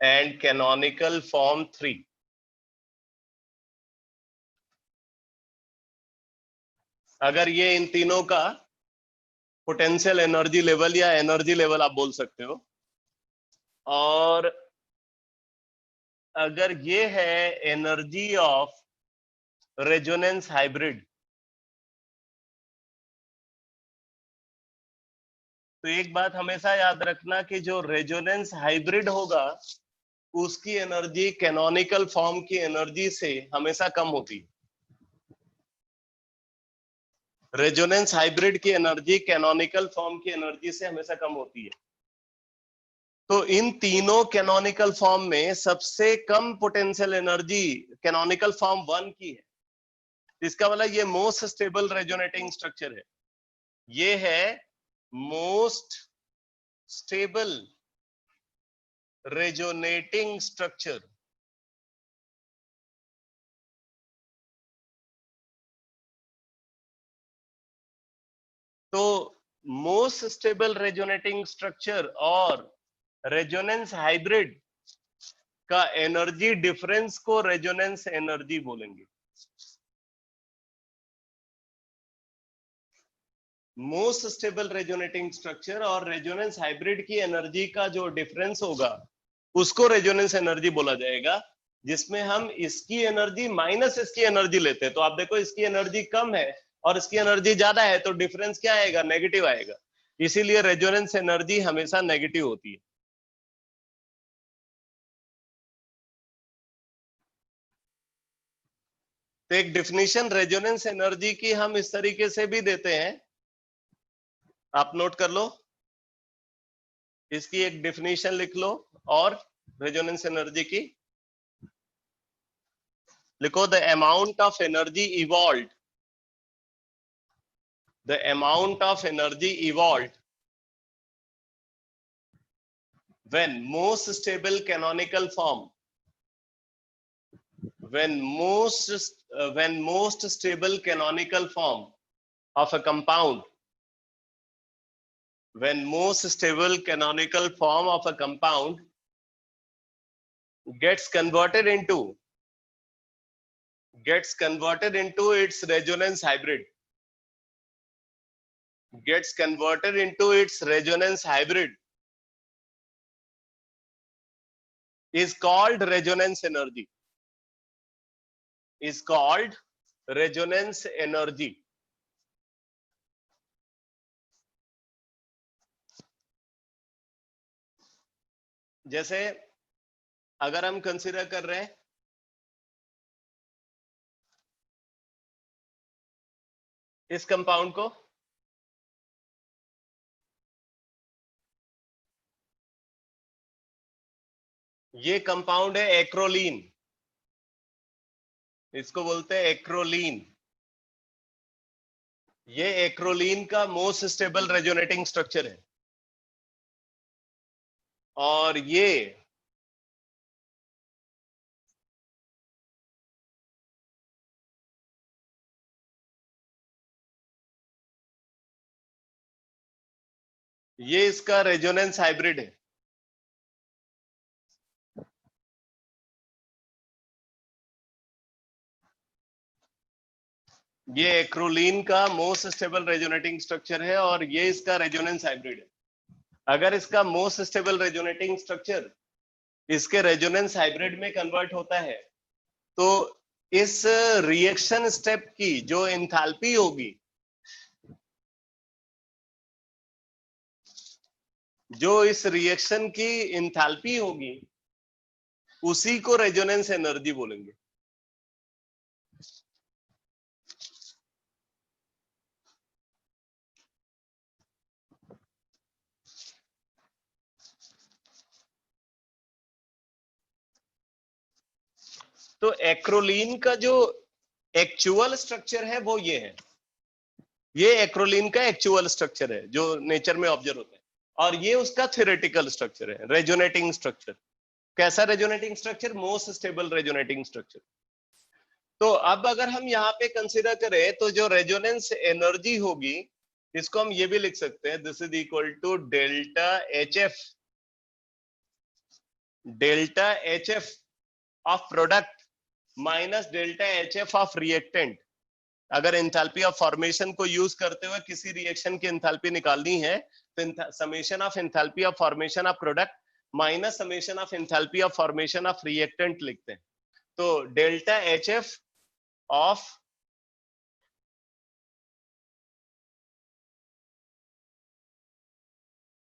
and canonical form 3. अगर ये इन तीनों का पोटेंशियल एनर्जी लेवल या एनर्जी लेवल आप बोल सकते हो, और अगर ये है एनर्जी ऑफ रेजोनेंस हाइब्रिड, तो एक बात हमेशा याद रखना कि जो रेजोनेंस हाइब्रिड होगा उसकी एनर्जी कैनोनिकल फॉर्म की एनर्जी से हमेशा कम होती है. रेजोनेंस हाइब्रिड की एनर्जी कैनोनिकल फॉर्म की एनर्जी से हमेशा कम होती है. तो इन तीनों कैनोनिकल फॉर्म में सबसे कम पोटेंशियल एनर्जी कैनोनिकल फॉर्म 1 की है. इसका मतलब ये मोस्ट स्टेबल रेजोनेटिंग स्ट्रक्चर है. ये है मोस्ट स्टेबल रेजोनेटिंग स्ट्रक्चर. तो मोस्ट स्टेबल रेजोनेटिंग स्ट्रक्चर और रेजोनेंस हाइब्रिड का एनर्जी डिफरेंस को रेजोनेंस एनर्जी बोलेंगे. मोस्ट स्टेबल रेजोनेटिंग स्ट्रक्चर और रेजोनेंस हाइब्रिड की एनर्जी का जो डिफरेंस होगा उसको रेजोनेंस एनर्जी बोला जाएगा, जिसमें हम इसकी एनर्जी माइनस इसकी एनर्जी लेते हैं. तो आप देखो इसकी एनर्जी कम है और इसकी एनर्जी ज्यादा है, तो डिफरेंस क्या आएगा? नेगेटिव आएगा. इसीलिए रेजोनेंस एनर्जी हमेशा नेगेटिव होती है. तो एक डिफिनीशन रेजोनेंस एनर्जी की हम इस तरीके से भी देते हैं आप नोट कर लो, इसकी एक डेफिनेशन लिख लो और रेजोनेंस एनर्जी की लिखो, the amount of energy evolve, the amount of energy evolve when most stable canonical form, when most stable canonical form of a compound, when most stable canonical form of a compound gets converted into its resonance hybrid, gets converted into its resonance hybrid, is called resonance energy, is called resonance energy. जैसे अगर हम consider कर रहे हैं इस compound को, ये compound है एक्रोलीन, इसको बोलते हैं एक्रोलीन। ये एक्रोलीन का मोस्ट स्टेबल रेजोनेटिंग स्ट्रक्चर है और ये इसका रेजोनेंस हाइब्रिड है। ये एक्रोलीन का मोस्ट स्टेबल रेजोनेटिंग स्ट्रक्चर है और ये इसका रेजोनेंस हाइब्रिड है। अगर इसका मोस्ट स्टेबल रेजोनेटिंग स्ट्रक्चर इसके रेजोनेंस हाइब्रिड में कन्वर्ट होता है तो इस रिएक्शन स्टेप की जो एंथैल्पी होगी, जो इस रिएक्शन की एंथैल्पी होगी, उसी को रेजोनेंस एनर्जी बोलेंगे। तो एक्रोलीन का जो एक्चुअल स्ट्रक्चर है वो ये है, ये एक्रोलीन का एक्चुअल स्ट्रक्चर है जो नेचर में ऑब्जर्व होता है, और ये उसका थ्योरेटिकल स्ट्रक्चर है, रेजोनेटिंग स्ट्रक्चर। कैसा resonating structure? Most stable resonating structure. तो अब अगर हम यहाँ पे कंसीडर करें तो जो रेजोनेंस एनर्जी होगी इसको हम ये भी लिख सकते हैं, this is equal to delta H F of product minus delta H F of reactant. अगर एंथैल्पी ऑफ फॉर्मेशन को यूज करते हुए किसी रिएक्शन की एंथैल्पी निकालनी है तो summation of enthalpy of formation of product minus summation of enthalpy of formation of reactant लिखते हैं। तो डेल्टा एच एफ ऑफ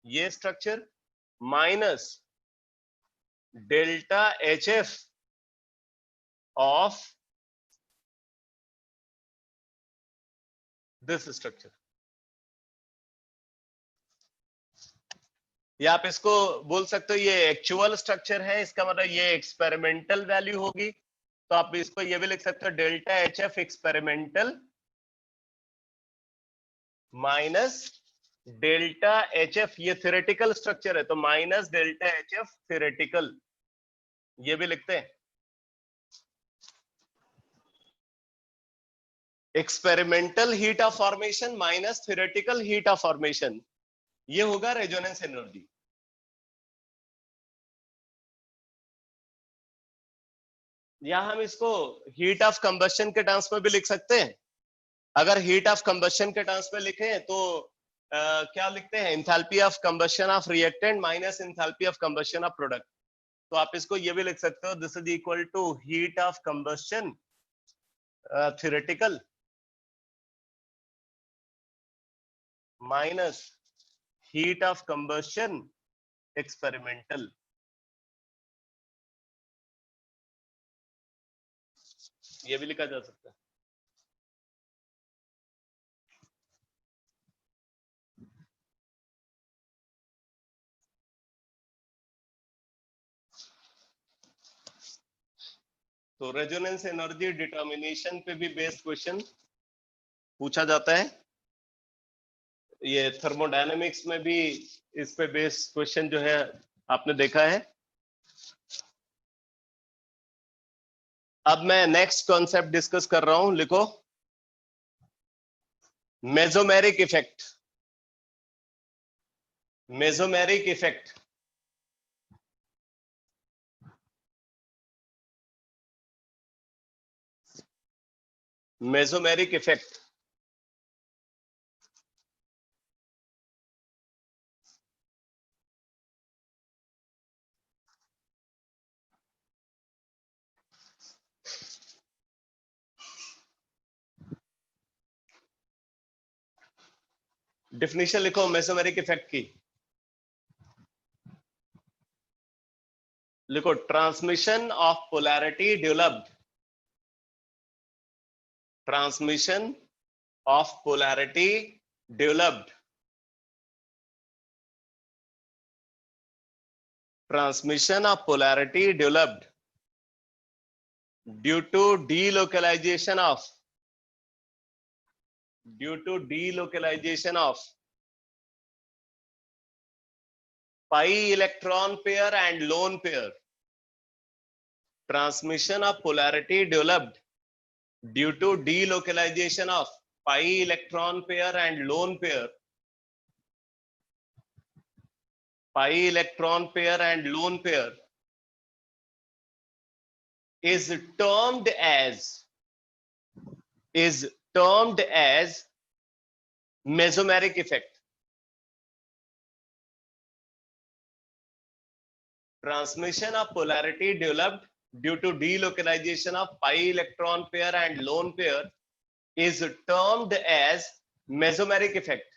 ये structure minus delta H F of this structure, या आप इसको बोल सकते हो ये एक्चुअल स्ट्रक्चर है, इसका मतलब ये एक्सपेरिमेंटल वैल्यू होगी, तो आप इसको ये भी लिख सकते हो delta H F experimental minus delta H F, ये थ्योरेटिकल स्ट्रक्चर है तो minus delta H F theoretical, ये भी लिखते हैं। Experimental heat of formation minus theoretical heat of formation, ये होगा रेजोनेंस एनर्जी। या हम इसको हीट ऑफ कंबशन के टर्म्स में भी लिख सकते हैं। अगर हीट ऑफ कंबशन के टर्म्स में लिखें तो क्या लिखते हैं? Enthalpy of combustion of reactant minus enthalpy of combustion of product. तो आप इसको ये भी लिख सकते हो, this is equal to heat of combustion theoretical minus heat of combustion experimental. ये भी लिखा जा सकता है। तो रेजोनेंस एनर्जी डिटर्मिनेशन पे भी बेस्ड क्वेश्चन पूछा जाता है। ये थर्मोडायनेमिक्स में भी इस पे बेस्ड क्वेश्चन जो है आपने देखा है। अब मैं नेक्स्ट कॉन्सेप्ट डिस्कस कर रहा हूं, लिखो mesomeric effect. Mesomeric effect mesomeric effect definition लिखो मेसोमेरिक इफेक्ट की। लिखो transmission of polarity developed. Transmission of polarity developed. Transmission of polarity developed due to delocalization of pi electron pair and lone pair. Transmission of polarity developed due to delocalization of pi electron pair and lone pair. Pi electron pair and lone pair is termed as mesomeric effect. Transmission of polarity developed due to delocalization of pi electron pair and lone pair is termed as mesomeric effect.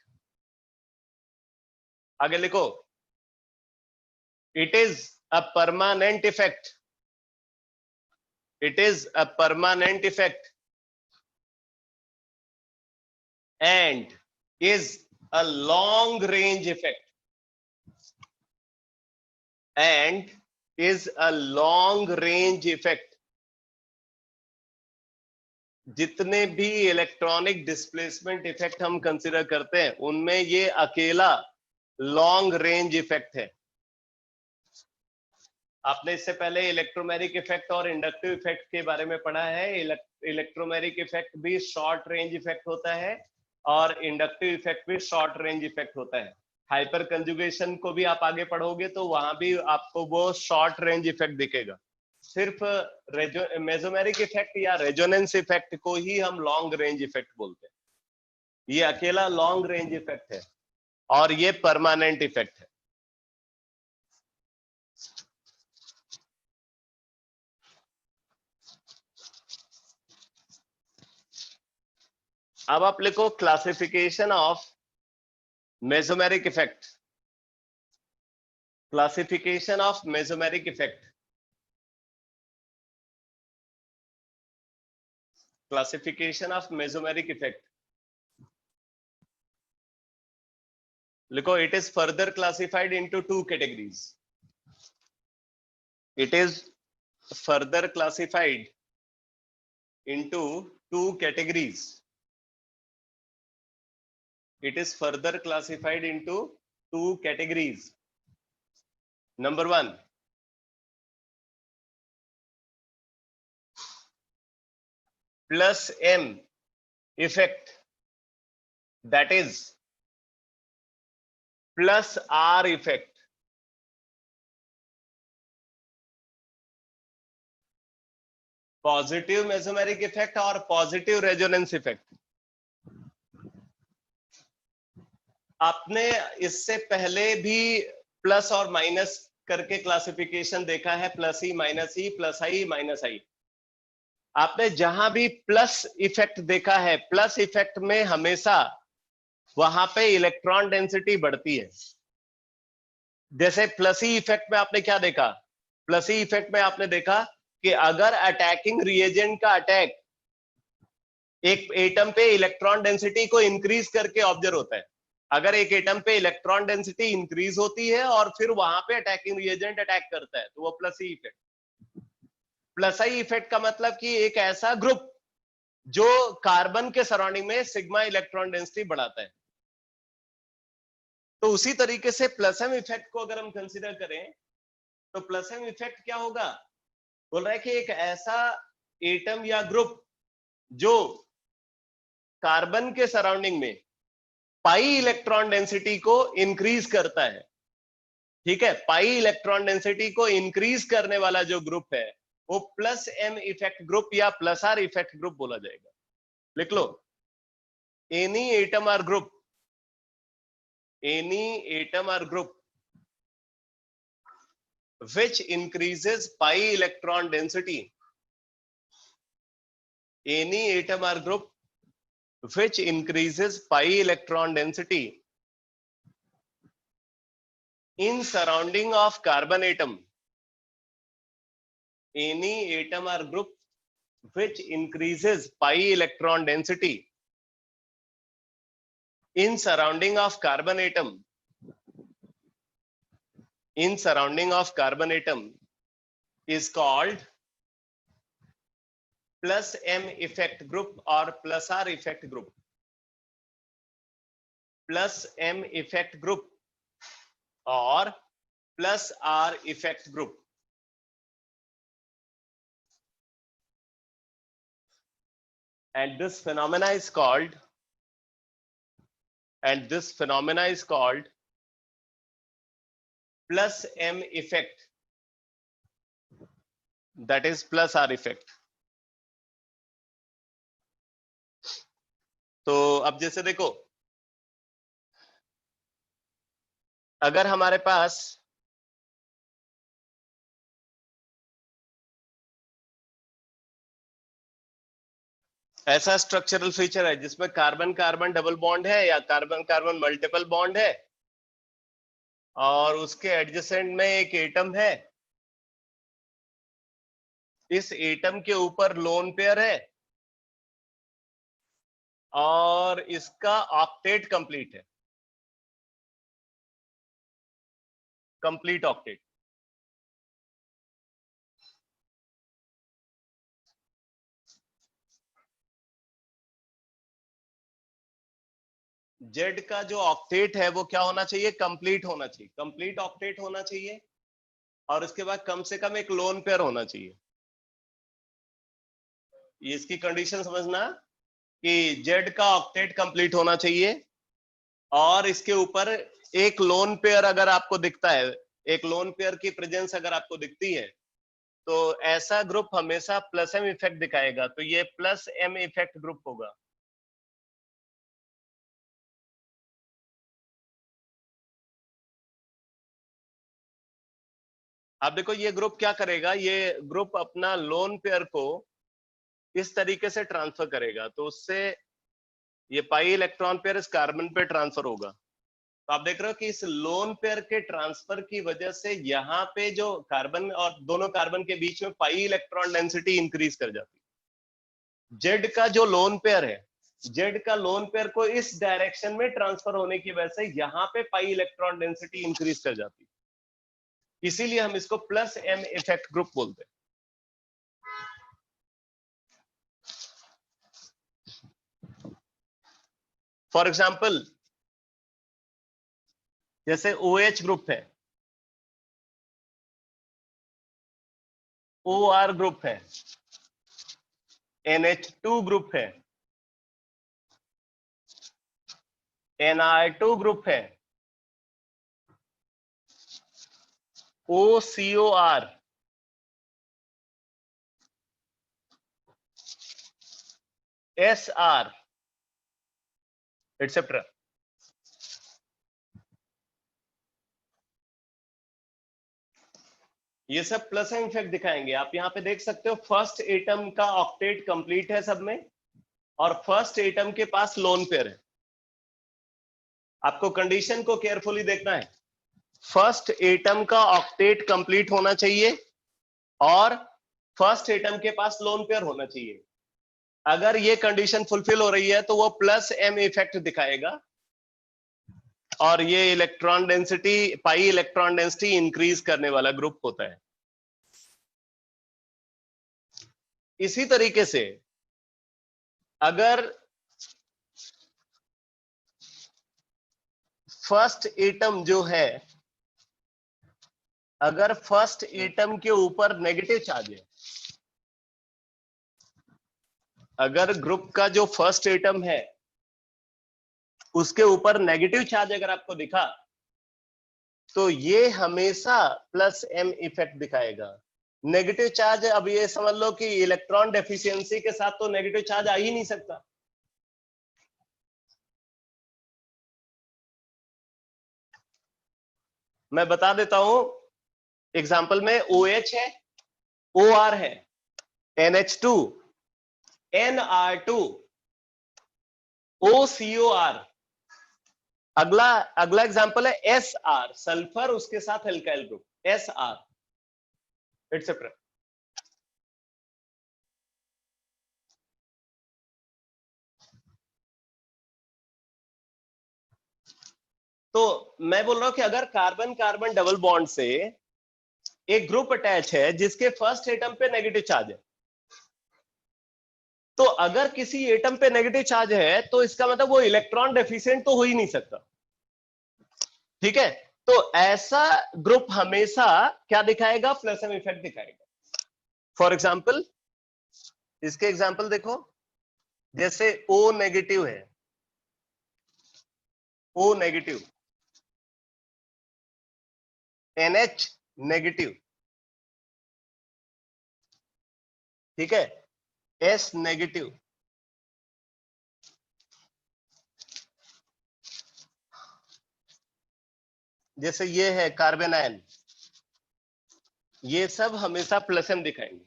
आगे लिखो, it is a permanent effect. It is a permanent effect and is a long range effect. And is a long range effect. जितने भी electronic displacement effect हम consider करते हैं उनमें ये अकेला लॉन्ग रेंज इफेक्ट है। आपने इससे पहले इलेक्ट्रोमैग्नेटिक इफेक्ट और इंडक्टिव इफेक्ट के बारे में पढ़ा है। इलेक्ट्रोमैग्नेटिक इफेक्ट भी शॉर्ट रेंज इफेक्ट होता है और इंडक्टिव इफेक्ट भी शॉर्ट रेंज इफेक्ट होता है। हाइपर कंजुगेशन को भी आप आगे पढ़ोगे तो वहां भी आपको वो शॉर्ट रेंज इफेक्ट दिखेगा। सिर्फ मेसोमेरिक इफेक्ट या रेजोनेंस इफेक्ट को ही हम लॉन्ग रेंज इफेक्ट बोलते हैं। ये अकेला लॉन्ग रेंज इफेक्ट है और ये परमानेंट इफेक्ट है। अब आप लिखो classification of mesomeric effect. Classification of mesomeric effect. Classification of mesomeric effect. लिखो, it is further classified into two categories. It is further classified into two categories. It is further classified into two categories. Number one, plus M effect, that is plus R effect. Positive mesomeric effect और positive resonance effect. आपने इससे पहले भी plus और minus करके classification देखा है, plus E minus ई, plus आई minus आई। आपने जहां भी प्लस इफेक्ट देखा है, प्लस इफेक्ट में हमेशा वहां पे इलेक्ट्रॉन डेंसिटी बढ़ती है। जैसे प्लस ई इफेक्ट में आपने क्या देखा? प्लस ई इफेक्ट में आपने देखा कि अगर अटैकिंग रिएजेंट का अटैक एक एटम पे इलेक्ट्रॉन डेंसिटी को इंक्रीज करके ऑब्जर्व होता है, अगर एक एटम पे इलेक्ट्रॉन डेंसिटी इंक्रीज होती है और फिर वहां पे अटैकिंग रिएजेंट अटैक करता है तो वो plus E effect. Plus I effect का मतलब कि एक ऐसा ग्रुप जो कार्बन के सराउंडिंग में सिग्मा इलेक्ट्रॉन डेंसिटी बढ़ाता है। तो उसी तरीके से प्लस एम इफेक्ट को अगर हम कंसीडर करें तो प्लस एम इफेक्ट क्या होगा, बोल रहा है कि एक ऐसा एटम या ग्रुप जो कार्बन के सराउंडिंग में पाई इलेक्ट्रॉन डेंसिटी को इंक्रीज करता है। ठीक है, पाई इलेक्ट्रॉन डेंसिटी को इंक्रीज करने वाला जो ग्रुप है वो प्लस एम इफेक्ट ग्रुप या प्लस आर इफेक्ट ग्रुप बोला जाएगा। लिख लो, any atom or group, any atom or group which increases pi electron density, any atom or group which increases pi electron density in surrounding of carbon atom, any atom or group which increases pi electron density in surrounding of carbon atom, in surrounding of carbon atom is called plus M effect group or plus R effect group. Plus M effect group or plus R effect group. And this phenomena is called plus M effect, that is plus R effect. तो अब जैसे देखो, अगर हमारे पास ऐसा structural feature है जिसमें carbon carbon double bond है या कार्बन कार्बन मल्टीपल बॉन्ड है और उसके एडजेसेंट में एक एटम है, इस एटम के ऊपर लोन पेयर है और इसका ऑक्टेट कंप्लीट है, कंप्लीट ऑक्टेट। जेड का जो ऑक्टेट है वो क्या होना चाहिए, कंप्लीट होना चाहिए, कंप्लीट ऑक्टेट होना चाहिए और उसके बाद कम से कम एक लोन पेयर होना चाहिए। ये इसकी कंडीशन समझना कि जेड का ऑक्टेट कंप्लीट होना चाहिए और इसके ऊपर एक लोन पेयर अगर आपको दिखता है, एक लोन पेयर की प्रेजेंस अगर आपको दिखती है तो ऐसा ग्रुप हमेशा प्लस एम इफेक्ट दिखाएगा, तो ये प्लस एम इफेक्ट ग्रुप होगा। अब देखो ये ग्रुप क्या करेगा, ये ग्रुप अपना लोन पेयर को इस तरीके से ट्रांसफर करेगा तो उससे ये पाई इलेक्ट्रॉन पेयर इस कार्बन पे ट्रांसफर होगा। तो आप देख रहे हो कि इस लोन पेयर के ट्रांसफर की वजह से यहाँ पे जो कार्बन और दोनों कार्बन के बीच में पाई इलेक्ट्रॉन डेंसिटी इंक्रीज कर जाती है। जेड का जो लोन पेयर है, जेड का लोन पेयर को इस डायरेक्शन में ट्रांसफर होने की वजह से यहाँ पे पाई इलेक्ट्रॉन डेंसिटी इंक्रीज कर जाती है, इसीलिए हम इसको प्लस एम इफेक्ट ग्रुप बोलते हैं। फॉर एग्जाम्पल जैसे OH ग्रुप है, OR ग्रुप है, NH2 ग्रुप है, NR2 ग्रुप है, OCOR, SR एटसेट्रा। ये सब प्लस एम इफेक्ट दिखाएंगे। आप यहाँ पे देख सकते हो फर्स्ट एटम का ऑक्टेट कंप्लीट है सब में और फर्स्ट एटम के पास लोन पेयर है। आपको कंडीशन को केयरफुली देखना है, फर्स्ट एटम का ऑक्टेट कंप्लीट होना चाहिए और फर्स्ट एटम के पास लोन पेयर होना चाहिए। अगर ये कंडीशन फुलफिल हो रही है तो वो प्लस एम इफेक्ट दिखाएगा और ये इलेक्ट्रॉन डेंसिटी, पाई इलेक्ट्रॉन डेंसिटी इंक्रीज करने वाला ग्रुप होता है। इसी तरीके से अगर फर्स्ट एटम जो है, अगर फर्स्ट एटम के ऊपर नेगेटिव चार्ज है, अगर ग्रुप का जो फर्स्ट एटम है उसके ऊपर नेगेटिव चार्ज अगर आपको दिखा, तो ये हमेशा प्लस एम इफेक्ट दिखाएगा। नेगेटिव चार्ज, अब ये समझ लो कि इलेक्ट्रॉन डेफिशिएंसी के साथ तो नेगेटिव चार्ज आ ही नहीं सकता। मैं बता देता हूं एग्जांपल में, OH है, OR है, NH2, NR2, OCOR। अगला एग्जांपल है SR, सल्फर, उसके साथ एल्काइल ग्रुप SR, एटसेट्रा। तो मैं बोल रहा हूं कि अगर कार्बन कार्बन डबल बॉन्ड से एक ग्रुप अटैच है जिसके फर्स्ट एटम पे नेगेटिव चार्ज है, तो अगर किसी एटम पे नेगेटिव चार्ज है तो इसका मतलब वो इलेक्ट्रॉन डेफिशिएंट तो हो ही नहीं सकता। ठीक है, तो ऐसा ग्रुप हमेशा क्या दिखाएगा? प्लस एम इफेक्ट दिखाएगा। फॉर एग्जाम्पल, इसके एग्जाम्पल देखो, जैसे O नेगेटिव है, O नेगेटिव, NH नेगेटिव, ठीक है, S नेगेटिव, जैसे ये है कार्बन आयन, ये सब हमेशा प्लस एम दिखाएंगे।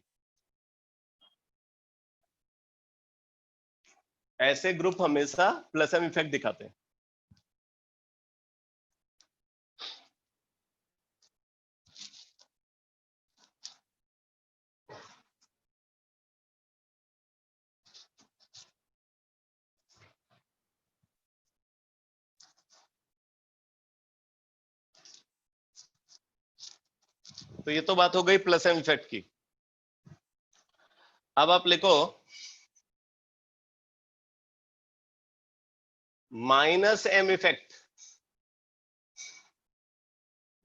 ऐसे ग्रुप हमेशा प्लस एम इफेक्ट दिखाते हैं। तो ये तो बात हो गई प्लस एम इफेक्ट की। अब आप लिखो minus M effect,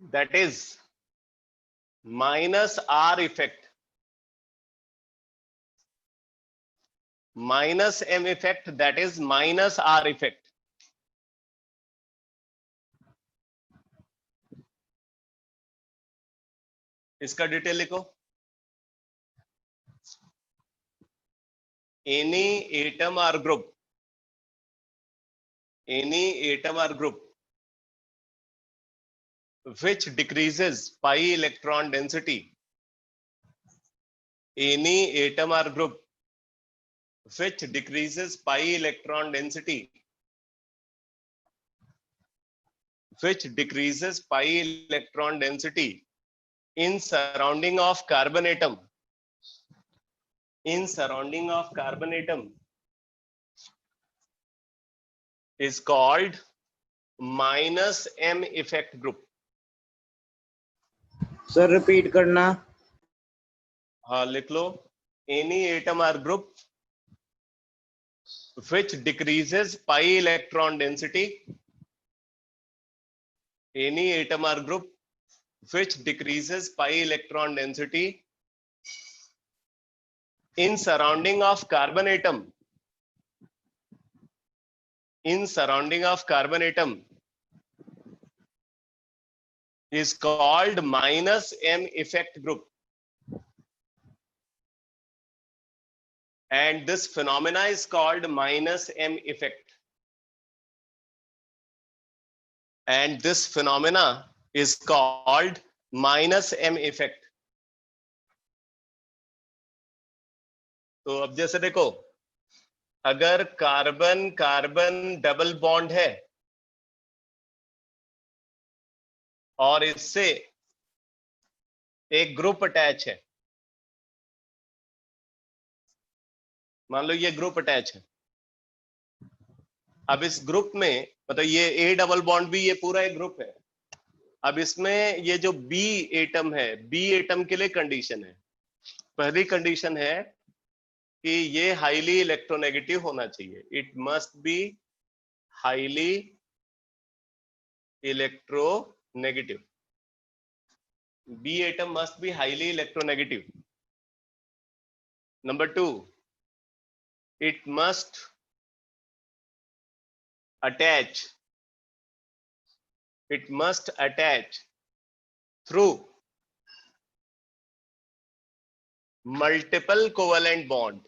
that is minus R effect. Minus M effect, that is minus R effect. इसका डिटेल लिखो। Any atom or group, any atom or group which decreases pi electron density, any atom or group which decreases pi electron density, which decreases pi electron density in surrounding of carbon atom, in surrounding of carbon atom, is called minus M effect group. Sir repeat करना। हाँ लिख लो, any atom or group which decreases pi electron density, any atom or group which decreases pi electron density in surrounding of carbon atom, in surrounding of carbon atom, is called minus M effect group. And this phenomena is called minus M effect. And this phenomena is called minus M effect. तो अब जैसे देखो, अगर carbon carbon double bond है और इससे एक group attach है, मान लो ये ग्रुप अटैच है, अब इस ग्रुप में मतलब ये ए डबल बॉन्ड भी, ये पूरा एक ग्रुप है। अब इसमें ये जो बी एटम है, बी एटम के लिए कंडीशन है, पहली कंडीशन है कि ये हाईली इलेक्ट्रोनेगेटिव होना चाहिए, it must be highly electronegative, B atom must be highly electronegative. Number 2, it must attach through multiple covalent bond,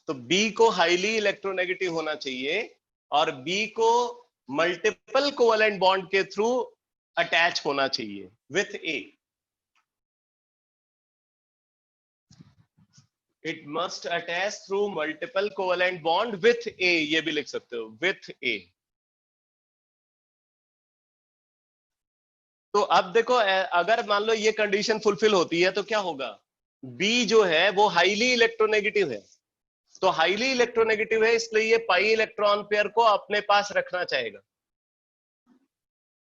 तो B को हाईली इलेक्ट्रोनेगेटिव होना चाहिए और B को मल्टीपल कोवेलेंट बॉन्ड के थ्रू अटैच होना चाहिए with A. It must attach through multiple covalent bond with A, ये भी लिख सकते हो, with A. तो अब देखो, अगर मान लो ये कंडीशन फुलफिल होती है तो क्या होगा, B जो है वो हाईली इलेक्ट्रोनेगेटिव है, तो हाईली इलेक्ट्रोनेगेटिव है इसलिए ये पाई इलेक्ट्रॉन पेयर को अपने पास रखना चाहेगा,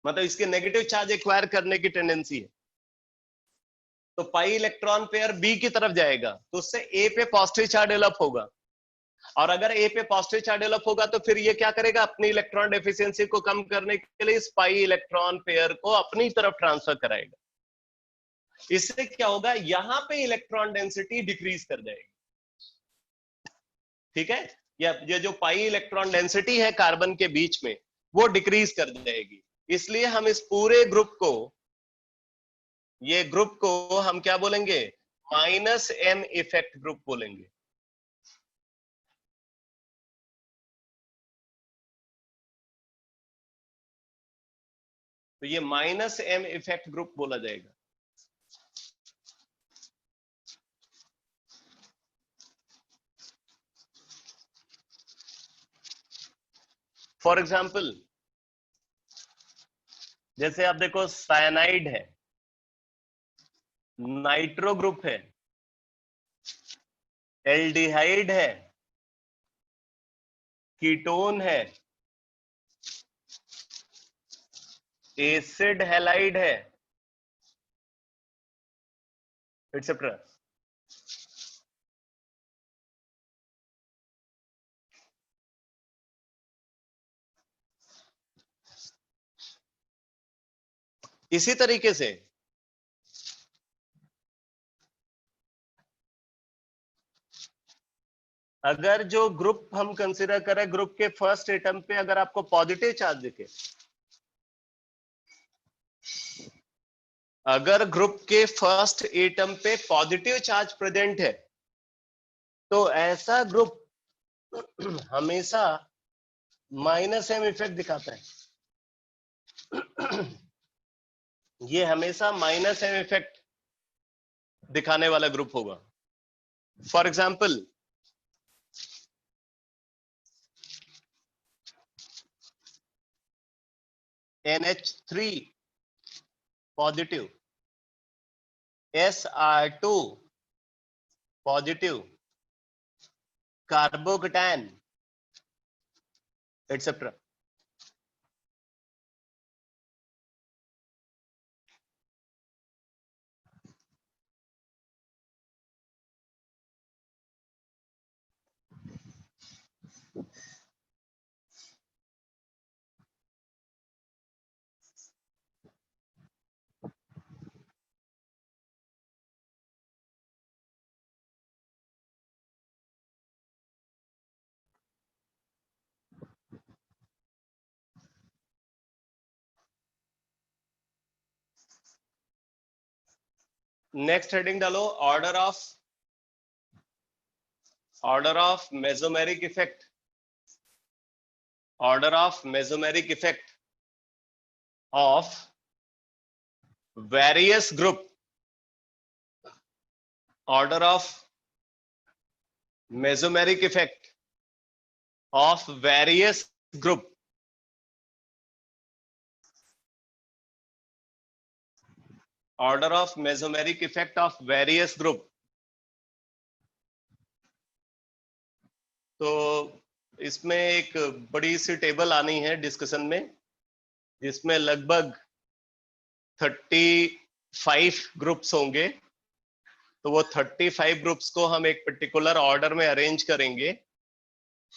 मतलब इसके नेगेटिव चार्ज एक्वायर करने की टेंडेंसी है, तो पाई इलेक्ट्रॉन पेयर B की तरफ जाएगा तो उससे A पे पॉजिटिव चार्ज डेवलप होगा, और अगर A पे पॉजिटिव चार्ज डेवलप होगा तो फिर ये क्या करेगा, अपनी इलेक्ट्रॉन डेफिशिएंसी को कम करने के लिए इस पाई इलेक्ट्रॉन पेयर को अपनी तरफ ट्रांसफर कराएगा। इससे क्या होगा, यहां पे इलेक्ट्रॉन डेंसिटी डिक्रीज कर जाएगी, ठीक है, ये जो पाई इलेक्ट्रॉन डेंसिटी है कार्बन के बीच में वो डिक्रीज कर जाएगी, इसलिए हम इस पूरे ग्रुप को, ये ग्रुप को हम क्या बोलेंगे, -m इफेक्ट ग्रुप बोलेंगे। तो ये -m इफेक्ट ग्रुप बोला जाएगा। फॉर एग्जाम्पल, जैसे आप देखो साइनाइड है, नाइट्रो ग्रुप है, एल्डिहाइड है, कीटोन है, एसिड हैलाइड है, एटसेट्रा। इसी तरीके से अगर जो ग्रुप हम कंसीडर करें, ग्रुप के फर्स्ट एटम पे अगर आपको पॉजिटिव चार्ज दिखे, अगर ग्रुप के फर्स्ट एटम पे पॉजिटिव चार्ज प्रेजेंट है तो ऐसा ग्रुप हमेशा -m इफेक्ट दिखाता है, ये हमेशा -m इफेक्ट दिखाने वाला ग्रुप होगा। For example, NH3 positive, Sr2 positive, carbocation et cetera. Next heading डालो, order of mesomeric effect, order of mesomeric effect of various group, order of mesomeric effect of various group, order of mesomeric effect of various group। तो इसमें एक बड़ी सी table आनी है discussion में, जिसमें लगभग 35 ग्रुप्स होंगे। तो वो 35 ग्रुप्स को हम एक पर्टिकुलर ऑर्डर में अरेंज करेंगे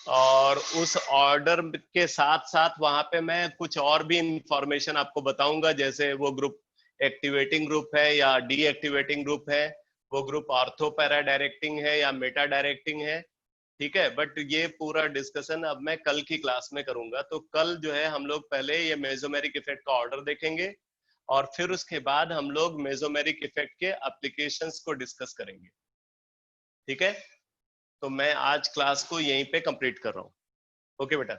और उस ऑर्डर के साथ साथ वहां पे मैं कुछ और भी इंफॉर्मेशन आपको बताऊंगा, जैसे वो ग्रुप एक्टिवेटिंग ग्रुप है या डीएक्टिवेटिंग ग्रुप है, वो ग्रुप ऑर्थो पैरा डायरेक्टिंग है या मेटा डायरेक्टिंग है। ठीक है, बट ये पूरा डिस्कशन अब मैं कल की क्लास में करूंगा। तो कल जो है हम लोग पहले ये मेसोमेरिक इफेक्ट का ऑर्डर देखेंगे और फिर उसके बाद हम लोग मेसोमेरिक इफेक्ट के एप्लीकेशंस को डिस्कस करेंगे। ठीक है, तो मैं आज क्लास को यहीं पे कंप्लीट कर रहा हूँ। ओके बेटा।